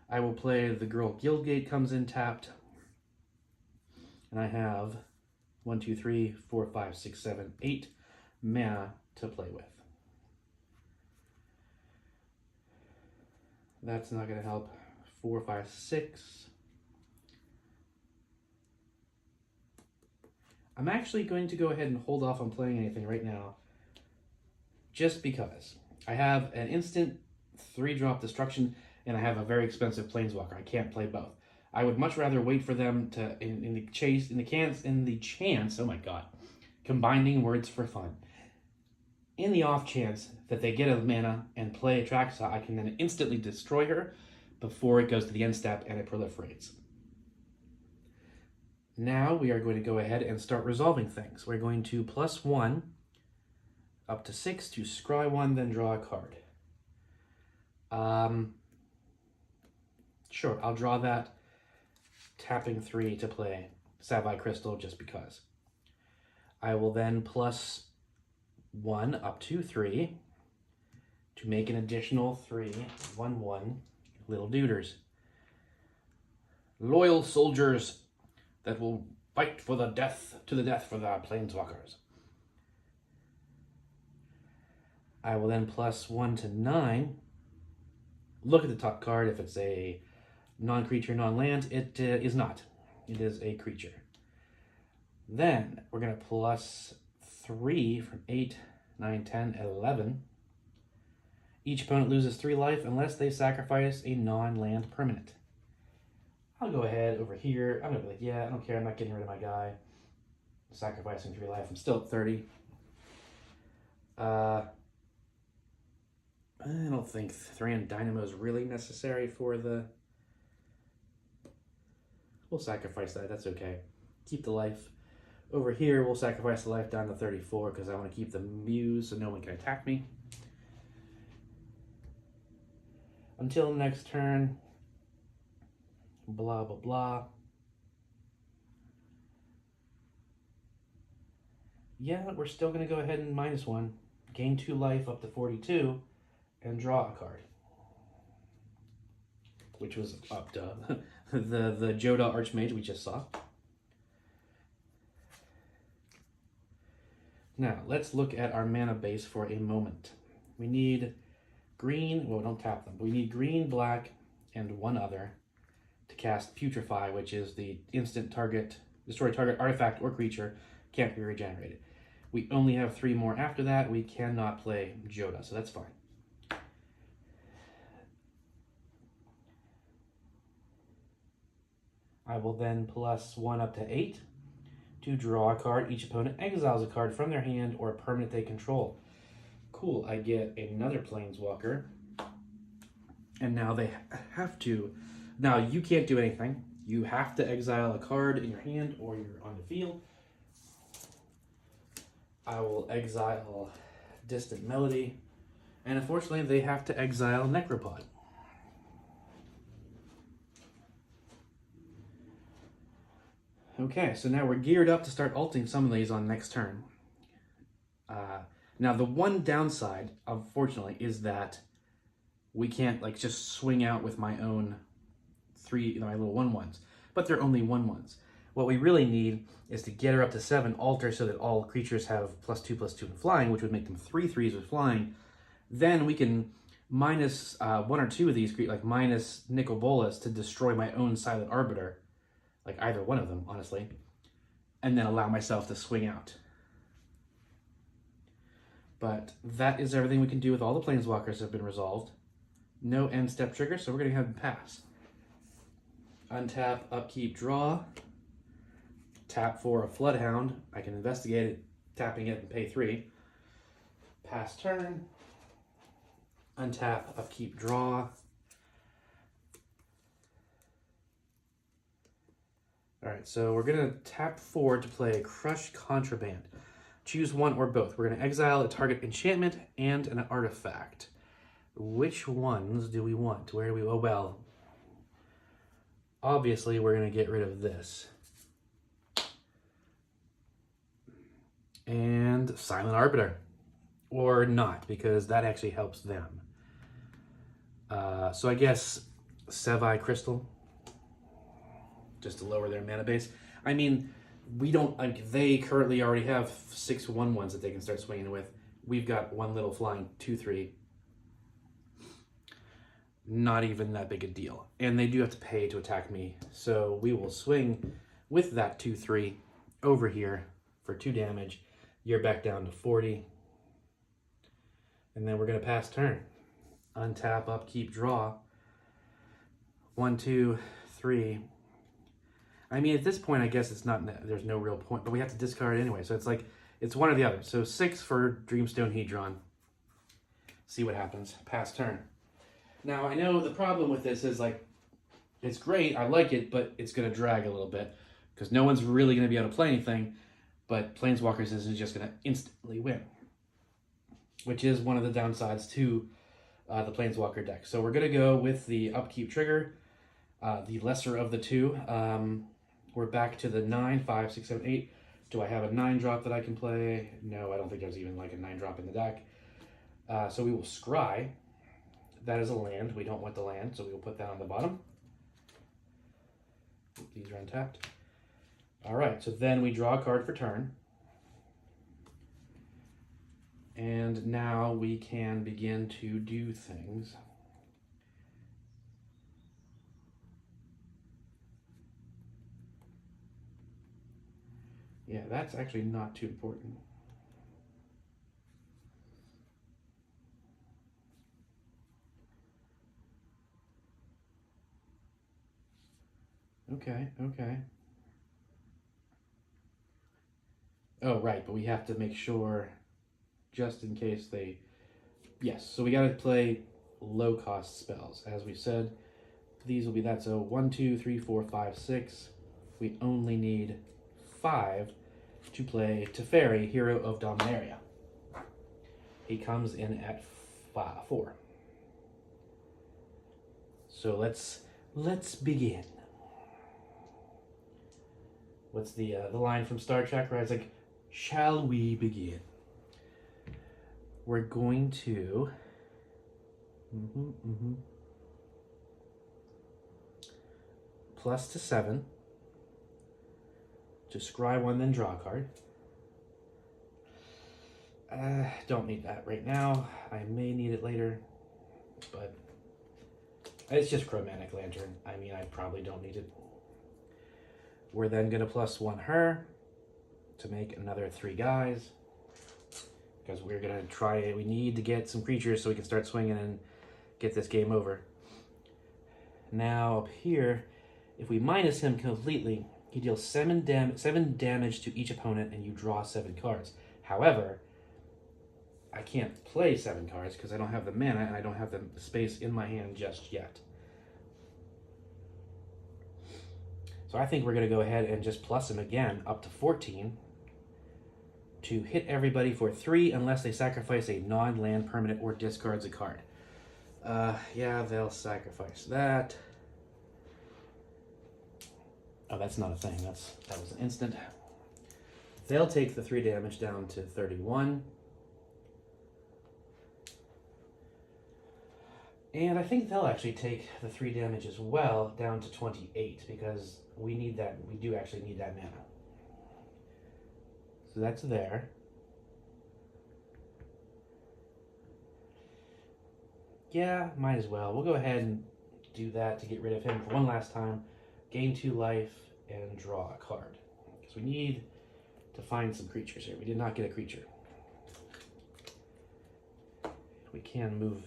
I will play the Girl Guildgate comes in tapped. And I have 1, 2, 3, 4, 5, 6, 7, 8 mana to play with. That's not going to help. 4, 5, 6. I'm actually going to go ahead and hold off on playing anything right now. Just because. I have an instant 3-drop destruction and I have a very expensive planeswalker. I can't play both. I would much rather wait for them to, in the chance, oh my god, combining words for fun. In the off chance that they get a mana and play Atraxa, I can then instantly destroy her before it goes to the end step and it proliferates. Now we are going to go ahead and start resolving things. We're going to +1 up to 6 to scry 1, then draw a card. Sure, I'll draw that, tapping 3 to play Sapphire Crystal just because. I will then +1 up to 3 to make an additional 3, 1/1 little duders. Loyal soldiers that will fight for the death, to the death for the planeswalkers. I will then +1 to 9. Look at the top card. If it's a non-creature, non-land, it is not. It is a creature. Then we're going to +3 from 8, 9, 10, 11. Each opponent loses 3 life unless they sacrifice a non-land permanent. I'll go ahead over here. I'm going to be like, yeah, I don't care. I'm not getting rid of my guy. Sacrificing 3 life. I'm still at 30. I don't think Thran Dynamo is really necessary for the... We'll sacrifice that. That's okay. Keep the life. Over here, we'll sacrifice the life down to 34 because I want to keep the Muse so no one can attack me. Until next turn... Blah, blah, blah. Yeah, we're still going to go ahead and -1. Gain 2 life up to 42 and draw a card. which was up to the Jodah Archmage we just saw. Now, let's look at our mana base for a moment. We need green, well, don't tap them. We need green, black, and one other to cast Putrefy, which is the instant target, destroy target artifact or creature, can't be regenerated. We only have 3 more after that. We cannot play Jodah, so that's fine. I will then +1 up to 8 to draw a card. Each opponent exiles a card from their hand or a permanent they control. Cool, I get another Planeswalker. And now they have to... Now, you can't do anything. You have to exile a card in your hand or you're on the field. I will exile Distant Melody. And unfortunately, they have to exile Necropod. Okay, so now we're geared up to start ulting some of these on next turn. Now, the one downside, unfortunately, is that we can't like just swing out with my own 3, my little 1/1s. But they're only 1/1s. What we really need is to get her up to 7, alter so that all creatures have +2/+2 in flying, which would make them 3/3s with flying. Then we can minus 1 or 2 of these, like minus Nicol Bolas to destroy my own Silent Arbiter. Like either one of them, honestly. And then allow myself to swing out. But that is everything we can do with all the Planeswalkers have been resolved. No end step trigger, so we're going to have them pass. Untap, upkeep, draw. Tap for a Floodhound. I can investigate it, tapping it and pay 3. Pass turn. Untap, upkeep, draw. Alright, so we're going to tap 4 to play Crush Contraband. Choose one or both. We're going to exile a target enchantment and an artifact. Which ones do we want? Where do we... Oh, well. Obviously, we're going to get rid of this. And Silent Arbiter. Or not, because that actually helps them. So I guess Sevi Crystal. Just to lower their mana base. I mean, we don't, like, they currently already have 6 1/1s that they can start swinging with. We've got one little flying 2/3. Not even that big a deal. And they do have to pay to attack me. So we will swing with that 2/3 over here for 2 damage. You're back down to 40. And then we're going to pass turn. Untap, upkeep, draw. 1, 2, 3. I mean, at this point, I guess it's not, there's no real point, but we have to discard it anyway. So it's like, it's one or the other. So 6 for Dreamstone Hedron. See what happens. Pass turn. Now, I know the problem with this is like, it's great, I like it, but it's going to drag a little bit because no one's really going to be able to play anything, but Planeswalkers isn't just going to instantly win, which is one of the downsides to the Planeswalker deck. So we're going to go with the upkeep trigger, the lesser of the 2. We're back to the 9, 5, 6, 7, 8. Do I have a 9-drop that I can play? No, I don't think there's even like a 9-drop in the deck. So we will scry. That is a land. We don't want the land, so we will put that on the bottom. These are untapped. All right, so then we draw a card for turn. And now we can begin to do things. Yeah, that's actually not too important. Okay. Oh, right, but we have to make sure, just in case they... Yes, so we got to play low-cost spells. As we said, these will be that. So 1, 2, 3, 4, 5, 6. We only need 5 to play Teferi, Hero of Dominaria. He comes in at 4. So let's begin. What's the line from Star Trek where it's like, shall we begin? We're going to... plus to 7. To scry 1, then draw a card. Don't need that right now. I may need it later, but it's just Chromatic Lantern. I mean, I probably don't need it. We're then going to +1 her to make another 3 guys, because we're going to try it. We need to get some creatures so we can start swinging and get this game over. Now up here, if we minus him completely, he deals 7 damage to each opponent and you draw 7 cards. However, I can't play 7 cards because I don't have the mana and I don't have the space in my hand just yet. So I think we're going to go ahead and just plus him again up to 14 to hit everybody for 3 unless they sacrifice a non-land permanent or discards a card. Yeah, they'll sacrifice that. Oh, that's not a thing. That was an instant. They'll take the 3 damage down to 31. And I think they'll actually take the 3 damage as well down to 28 because we need that. We do actually need that mana. So that's there. Yeah, might as well. We'll go ahead and do that to get rid of him for one last time. Gain 2 life and draw a card. Because we need to find some creatures here. We did not get a creature. We can move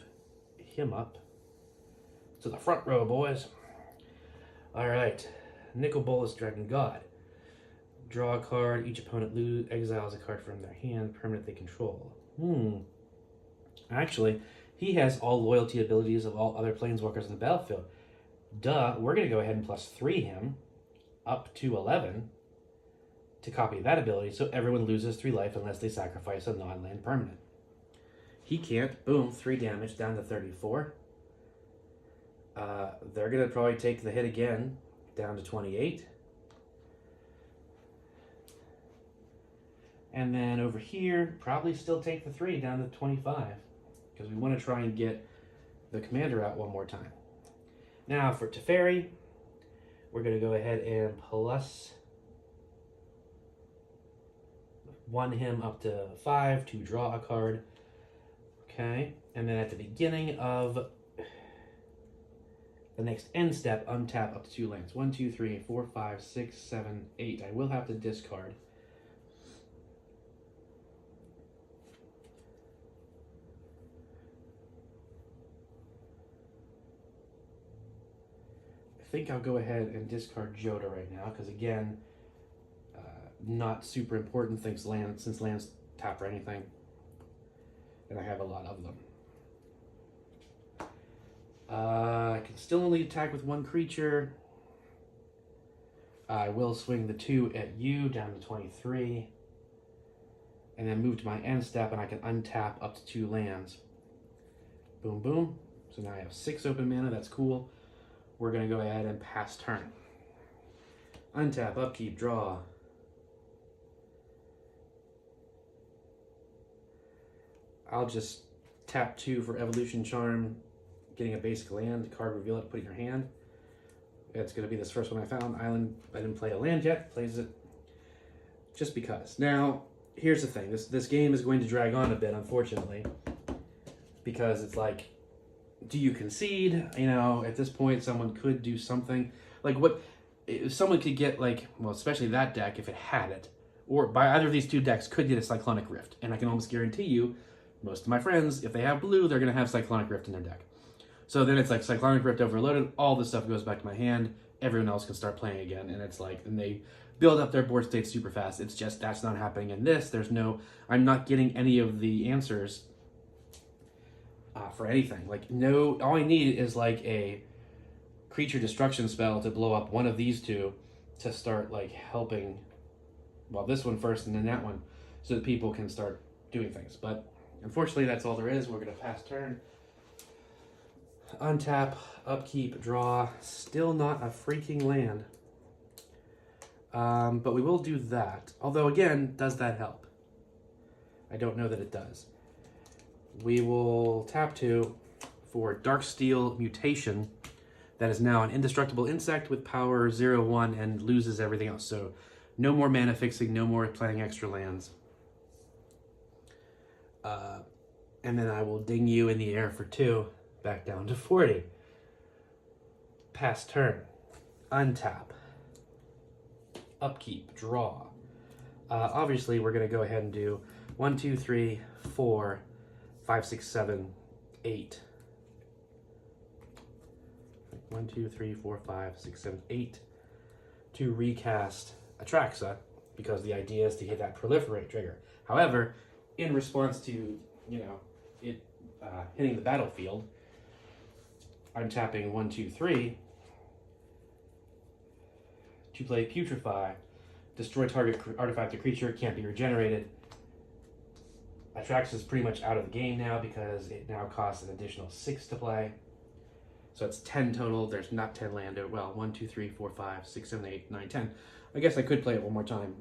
him up to the front row, boys. Alright. Nicol Bolas, Dragon God. Draw a card. Each opponent exiles a card from their hand. Permanent they control. Actually, he has all loyalty abilities of all other Planeswalkers in the battlefield. Duh, we're going to go ahead and +3 him up to 11 to copy that ability so everyone loses 3 life unless they sacrifice a non-land permanent. He can't. Boom, 3 damage down to 34. They're going to probably take the hit again down to 28. And then over here, probably still take the 3 down to 25 because we want to try and get the commander out one more time. Now for Teferi, we're going to go ahead and +1 him up to 5 to draw a card. Okay, and then at the beginning of the next end step, untap up to 2 lands. 1, 2, 3, 4, 5, 6, 7, 8. I will have to discard. I think I'll go ahead and discard Jodah right now because again, not super important since lands tap or anything, and I have a lot of them. I can still only attack with 1 creature. I will swing the 2 at you down to 23, and then move to my end step, and I can untap up to 2 lands. Boom, boom. So now I have 6 open mana. That's cool. We're going to go ahead and pass turn. Untap, upkeep, draw. I'll just tap 2 for Evolution Charm, getting a basic land, card reveal it, put it in your hand. It's going to be this first one I found. Island, I didn't play a land yet, plays it just because. Now, here's the thing. This game is going to drag on a bit, unfortunately, because it's like, do you concede? You know, at this point, someone could do something. Like, what if someone could get, like, well, especially that deck, if it had it, or by either of these 2 decks, could get a Cyclonic Rift. And I can almost guarantee you, most of my friends, if they have blue, they're going to have Cyclonic Rift in their deck. So then it's like Cyclonic Rift overloaded, all this stuff goes back to my hand, everyone else can start playing again, and it's like, and they build up their board states super fast. It's just, that's not happening in this. I'm not getting any of the answers for anything. Like, no, all I need is like a creature destruction spell to blow up one of these 2 to start like helping, well, this one first and then that one, so that people can start doing things. But unfortunately, that's all there is. We're going to pass turn. Untap, upkeep, draw. Still not a freaking land. But we will do that. Although, again, does that help? I don't know that it does. We will tap 2 for Darksteel Mutation That is now an indestructible insect with power 0/1 and loses everything else. So no more mana fixing, no more playing extra lands. And then I will ding you in the air for 2, back down to 40. Pass turn. Untap. Upkeep. Draw. Obviously, we're going to go ahead and do 1, 2, 3, 4, 5, 6, 7, 8. 1, 2, 3, 4, 5, 6, 7, 8 to recast Atraxa, because the idea is to hit that proliferate trigger. However, in response to, it hitting the battlefield, I'm tapping 1, 2, 3 to play Putrefy. Destroy target artifact or creature, can't be regenerated. Atraxa is pretty much out of the game now because it now costs an additional 6 to play. So it's 10 total. There's not 10 land. Well, 1, 2, 3, 4, 5, 6, 7, 8, 9, 10. I guess I could play it one more time.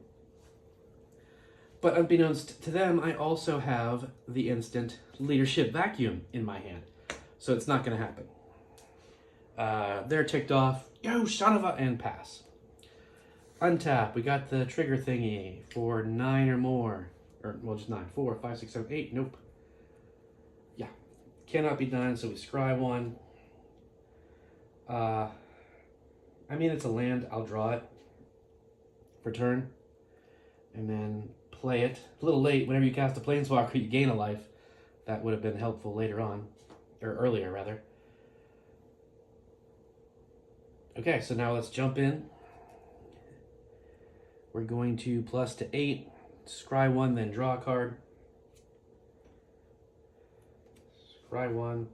But unbeknownst to them, I also have the instant Leadership Vacuum in my hand. So it's not going to happen. They're ticked off. Yo, son of a... And pass. Untap. We got the trigger thingy for 9 or more. Or, well, just 9. 4, 5, 6, 7, 8. Nope. Yeah. Cannot be done, so we scry 1. I mean, it's a land. I'll draw it for turn. And then play it. A little late. Whenever you cast a Planeswalker, you gain a life. That would have been helpful later on. Or earlier, rather. Okay, so now let's jump in. We're going to plus to 8. Scry 1, then draw a card. Scry 1.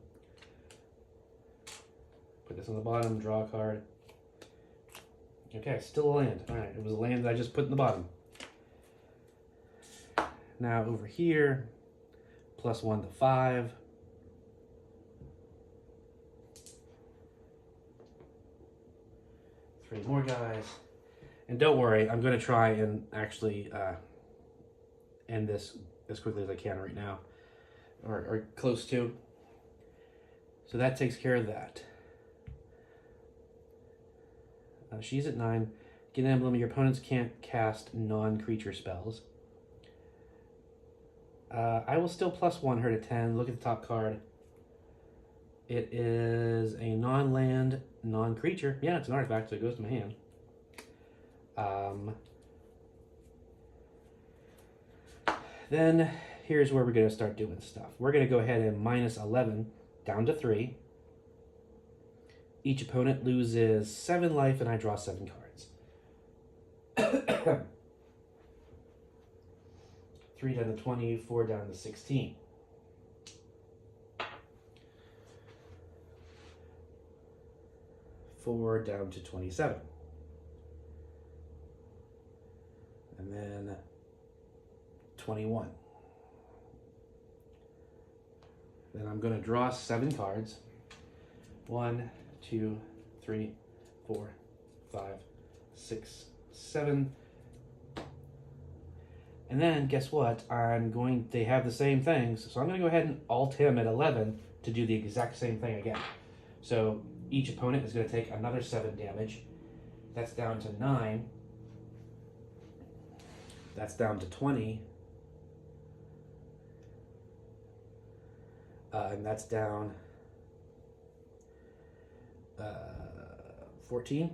Put this on the bottom, draw a card. Okay, still a land. Alright, it was a land that I just put in the bottom. Now over here, plus 1 to 5. Three more guys. And don't worry, I'm going to try and actually end this as quickly as I can right now. Or close to. So that takes care of that. She's at 9. Get an emblem. Your opponents can't cast non-creature spells. I will still plus 1 her to 10. Look at the top card. It is a non-land, non-creature. Yeah, it's an artifact, so it goes to my hand. Then here's where we're going to start doing stuff. We're going to go ahead and minus 11 down to 3. Each opponent loses 7 life, and I draw 7 cards. 3 down to 20, 4 down to 16. Four down to 27. And then 21. Then I'm going to draw 7 cards. 1, 2, 3, 4, 5, 6, 7. And then guess what? They have the same things. So I'm going to go ahead and alt him at 11 to do the exact same thing again. So each opponent is going to take another 7 damage. That's down to 9. That's down to 20. And that's down 14.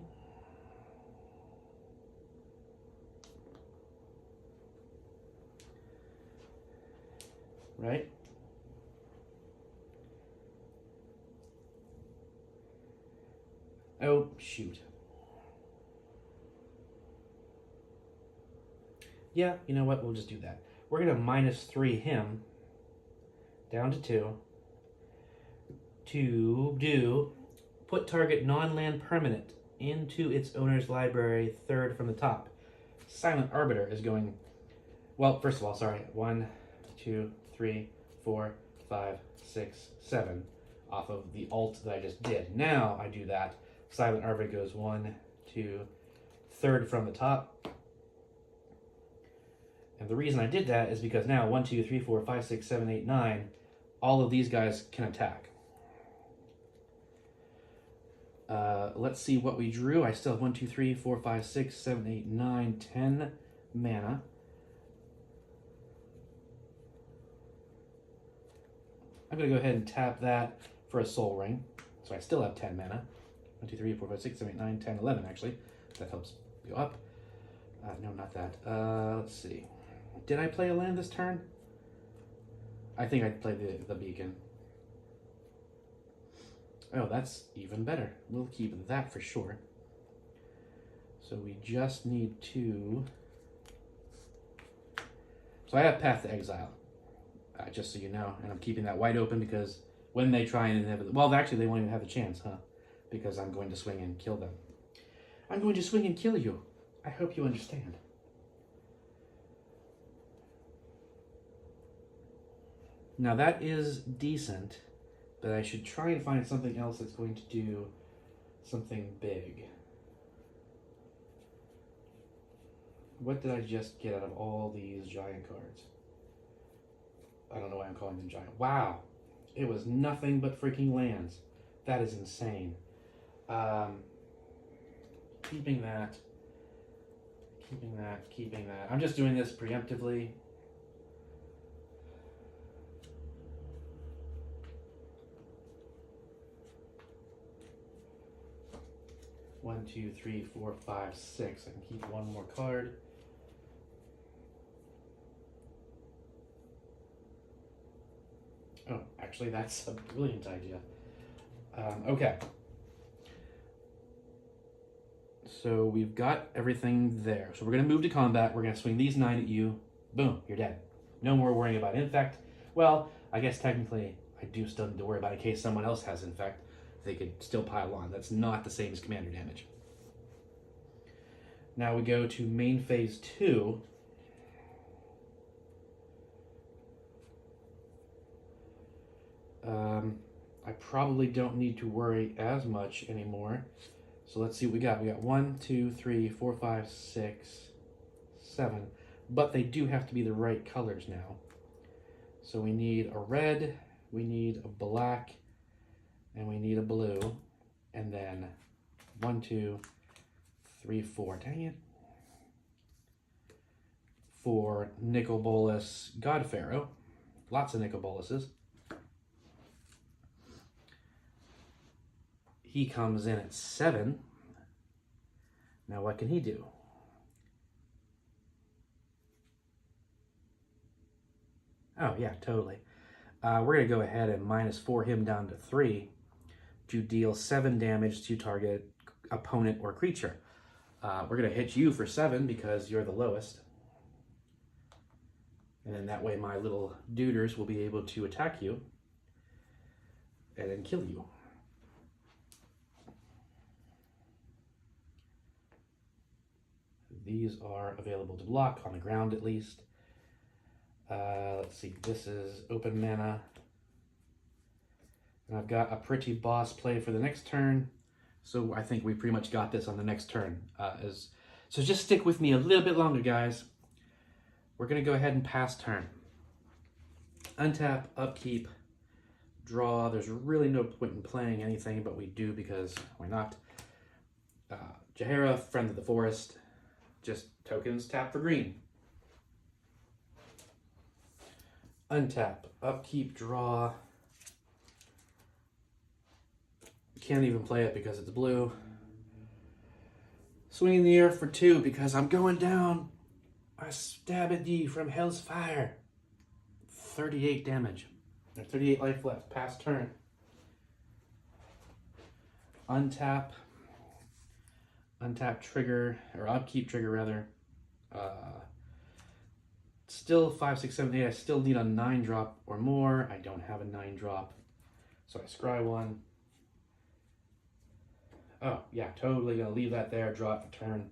Right? Oh, shoot. Yeah, you know what? We'll just do that. We're going to minus 3 him down to 2 to do put target non-land permanent into its owner's library, 3rd from the top. Silent Arbiter is going, well, first of all, sorry, 1, 2, 3, 4, 5, 6, 7 off of the alt that I just did. Now I do that. Silent Arbiter goes 1, 2, 3rd from the top. And the reason I did that is because now 1, 2, 3, 4, 5, 6, 7, 8, 9, all of these guys can attack. Let's see what we drew. I still have 1, 2, 3, 4, 5, 6, 7, 8, 9, 10 mana. I'm going to go ahead and tap that for a Soul Ring. So I still have 10 mana. 1, 2, 3, 4, 5, 6, 7, 8, 9, 10, 11 actually. That helps go up. No, not that. Let's see. Did I play a land this turn? I think I played the Beacon. Oh, that's even better. We'll keep that for sure. So we just need to... So I have Path to Exile, just so you know. And I'm keeping that wide open because when they try and inevitably... Well, actually, they won't even have a chance, huh? Because I'm going to swing and kill them. I'm going to swing and kill you. I hope you understand. Now that is decent, but I should try and find something else that's going to do something big. What did I just get out of all these giant cards? I don't know why I'm calling them giant. Wow, it was nothing but freaking lands. That is insane. Keeping that. I'm just doing this preemptively. One, two, three, four, five, six. I can keep one more card. Oh, actually, that's a brilliant idea. Okay. So we've got everything there. So we're going to move to combat. We're going to swing these 9 at you. Boom, you're dead. No more worrying about Infect. Well, I guess technically I do still need to worry about it in case someone else has Infect. They could still pile on. That's not the same as commander damage. Now we go to main phase 2. I probably don't need to worry as much anymore. So let's see what we got. We got 1, 2, 3, 4, 5, 6, 7. But they do have to be the right colors now. So we need a red, we need a black, and we need a blue. And then 1, 2, 3, 4. Dang it. For Nicol Bolas God Pharaoh. Lots of Nicol Bolases. He comes in at 7. Now what can he do? Oh yeah, totally. We're going to go ahead and -4 him down to 3 to deal 7 damage to target opponent or creature. We're going to hit you for 7 because you're the lowest. And then that way my little duders will be able to attack you and then kill you. These are available to block on the ground at least. Let's see, this is open mana. And I've got a pretty boss play for the next turn. So I think we pretty much got this on the next turn. So just stick with me a little bit longer, guys. We're going to go ahead and pass turn. Untap, upkeep, draw. There's really no point in playing anything, but we do because why not? Jaheira, Friend of the Forest. Just tokens, tap for green. Untap, upkeep, draw. Can't even play it because it's blue. Swing in the air for 2 because I'm going down. I stab at thee from hell's fire. 38 damage. There's 38 life left. Pass turn. Untap. Untap trigger, or upkeep trigger rather. Still 5, 6, 7, 8. I still need a 9-drop or more. I don't have a 9-drop. So I scry 1. Oh, yeah, totally gonna leave that there, draw it for turn.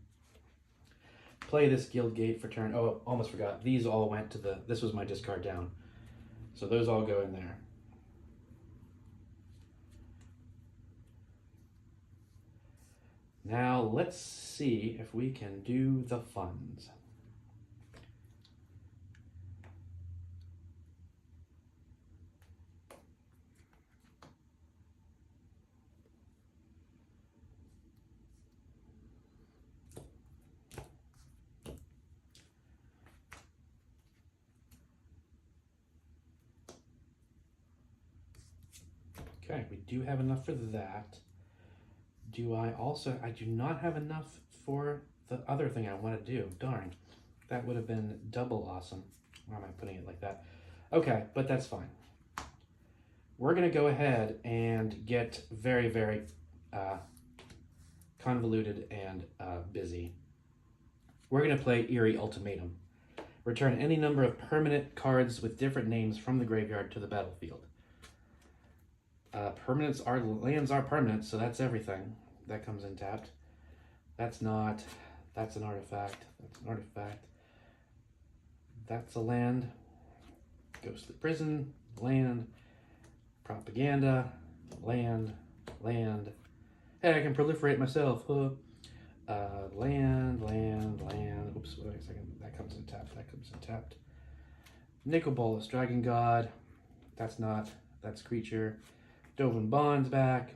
Play this Guild Gate for turn. Oh, almost forgot. These all went to the, this was my discard down. So those all go in there. Now let's see if we can do the funds. Okay, we do have enough for that. I do not have enough for the other thing I want to do. Darn. That would have been double awesome. Why am I putting it like that? Okay, but that's fine. We're going to go ahead and get very, very convoluted and busy. We're going to play Eerie Ultimatum. Return any number of permanent cards with different names from the graveyard to the battlefield. Lands are permanent, so that's everything. That comes in tapped. That's an artifact. That's an artifact. That's a land. Ghostly Prison, land. Propaganda, land. Hey, I can proliferate myself. Land. Oops, wait a second. That comes in tapped. Nicol Bolas, Dragon God. That's creature. Dovin Bond's back.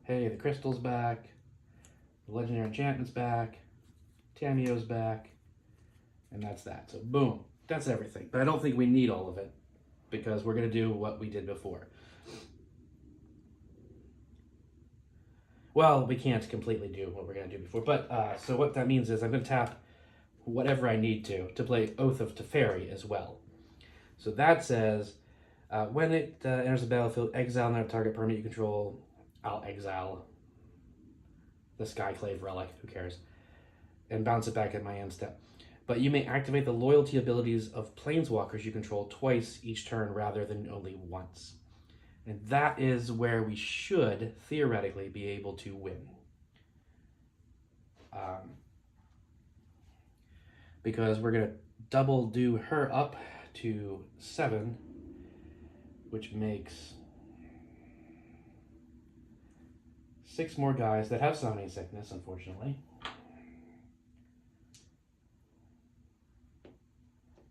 Hey, the Crystal's back. The Legendary Enchantment's back. Tamiyo's back. And that's that. So boom, that's everything. But I don't think we need all of it because we're going to do what we did before. Well, we can't completely do what we're going to do before. But so what that means is I'm going to tap whatever I need to play Oath of Teferi as well. So that says when it enters the battlefield, exile another target permanent you control. I'll exile the Skyclave Relic, who cares, and bounce it back at my end step. But you may activate the loyalty abilities of Planeswalkers you control twice each turn rather than only once. And that is where we should, theoretically, be able to win. Because we're going to double do her up to 7, which makes 6 more guys that have Summoning Sickness, unfortunately.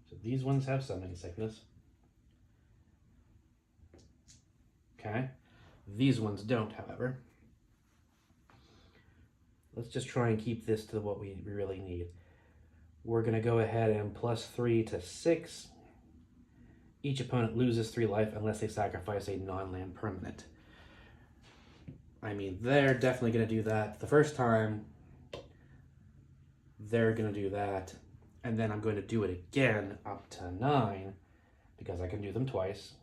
So these ones have Summoning Sickness. Okay. These ones don't, however. Let's just try and keep this to what we really need. We're going to go ahead and +3 to 6. Each opponent loses 3 life unless they sacrifice a non-land permanent. I mean, they're definitely going to do that. The first time, they're going to do that. And then I'm going to do it again up to 9 because I can do them twice.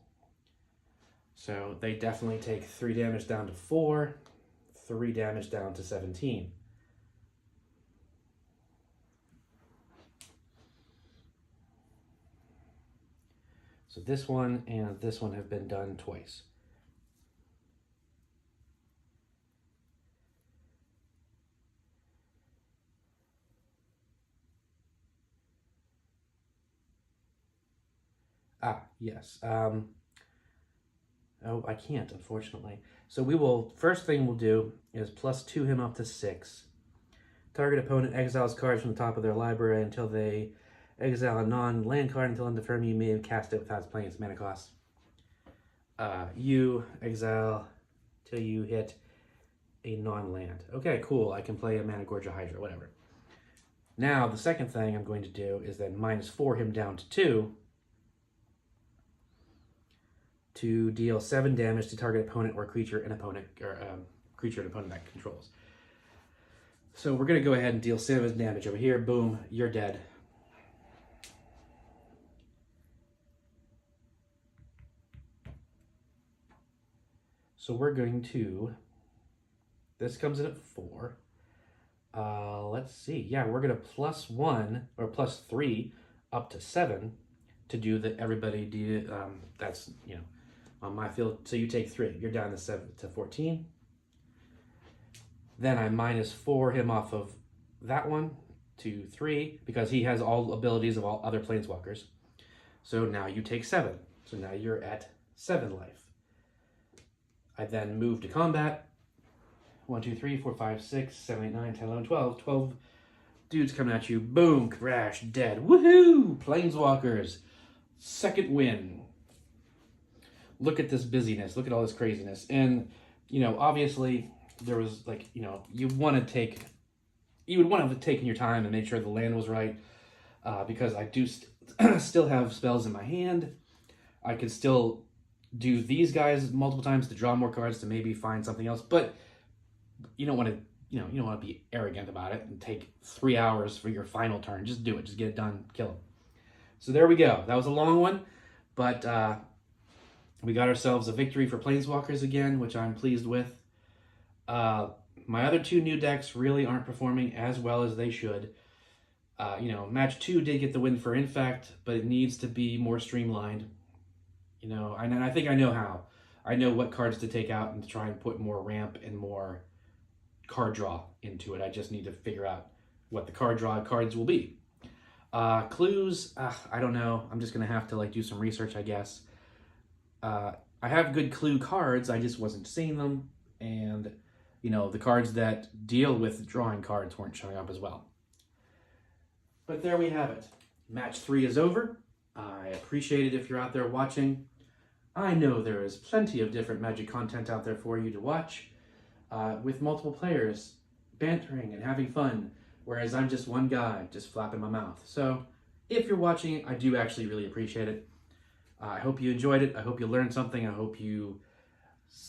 So they definitely take 3 damage down to 4, 3 damage down to 17. So this one and this one have been done twice. Yes. Oh, I can't, unfortunately. So first thing we'll do is +2 him up to 6. Target opponent exiles cards from the top of their library until they exile a non-land card until end of turn. You may cast it without playing its mana cost. You exile till you hit a non-land. Okay, cool. I can play a Mana-Gorger Hydra, whatever. Now, the second thing I'm going to do is then -4 him down to 2 to deal 7 damage to target opponent or creature an opponent that controls. So we're going to go ahead and deal 7 damage over here. Boom, you're dead. So we're going to, this comes in at 4. Let's see. Yeah, we're going to +1 or +3 up to 7 to do that. Everybody do that's, on my field. So you take 3. You're down to 14. Then I -4 him off of that one to 3 because he has all abilities of all other Planeswalkers. So now you take 7. So now you're at 7 life. I then move to combat. 1, 2, 3, 4, 5, 6, 7, 8, 9, 10, 11, 12. 12 dudes coming at you. Boom, crash, dead. Woohoo! Planeswalkers. Second win. Look at this busyness. Look at all this craziness. And, obviously there was you would want to have taken your time and made sure the land was right because I do still have spells in my hand. I could still do these guys multiple times to draw more cards to maybe find something else. But you don't want to, you don't want to be arrogant about it and take 3 hours for your final turn. Just do it. Just get it done. Kill them. So there we go. That was a long one, but we got ourselves a victory for Planeswalkers again, which I'm pleased with. My other 2 new decks really aren't performing as well as they should. Match 2 did get the win for Infect, but it needs to be more streamlined. And I think I know how. I know what cards to take out and to try and put more ramp and more card draw into it. I just need to figure out what the card draw cards will be. Clues, I don't know. I'm just going to have to do some research, I guess. I have good clue cards. I just wasn't seeing them. And, the cards that deal with drawing cards weren't showing up as well. But there we have it. Match 3 is over. I appreciate it if you're out there watching. I know there is plenty of different Magic content out there for you to watch, with multiple players bantering and having fun, whereas I'm just one guy just flapping my mouth. So if you're watching, I do actually really appreciate it. I hope you enjoyed it. I hope you learned something. I hope you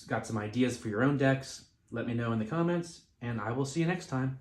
got some ideas for your own decks. Let me know in the comments, and I will see you next time.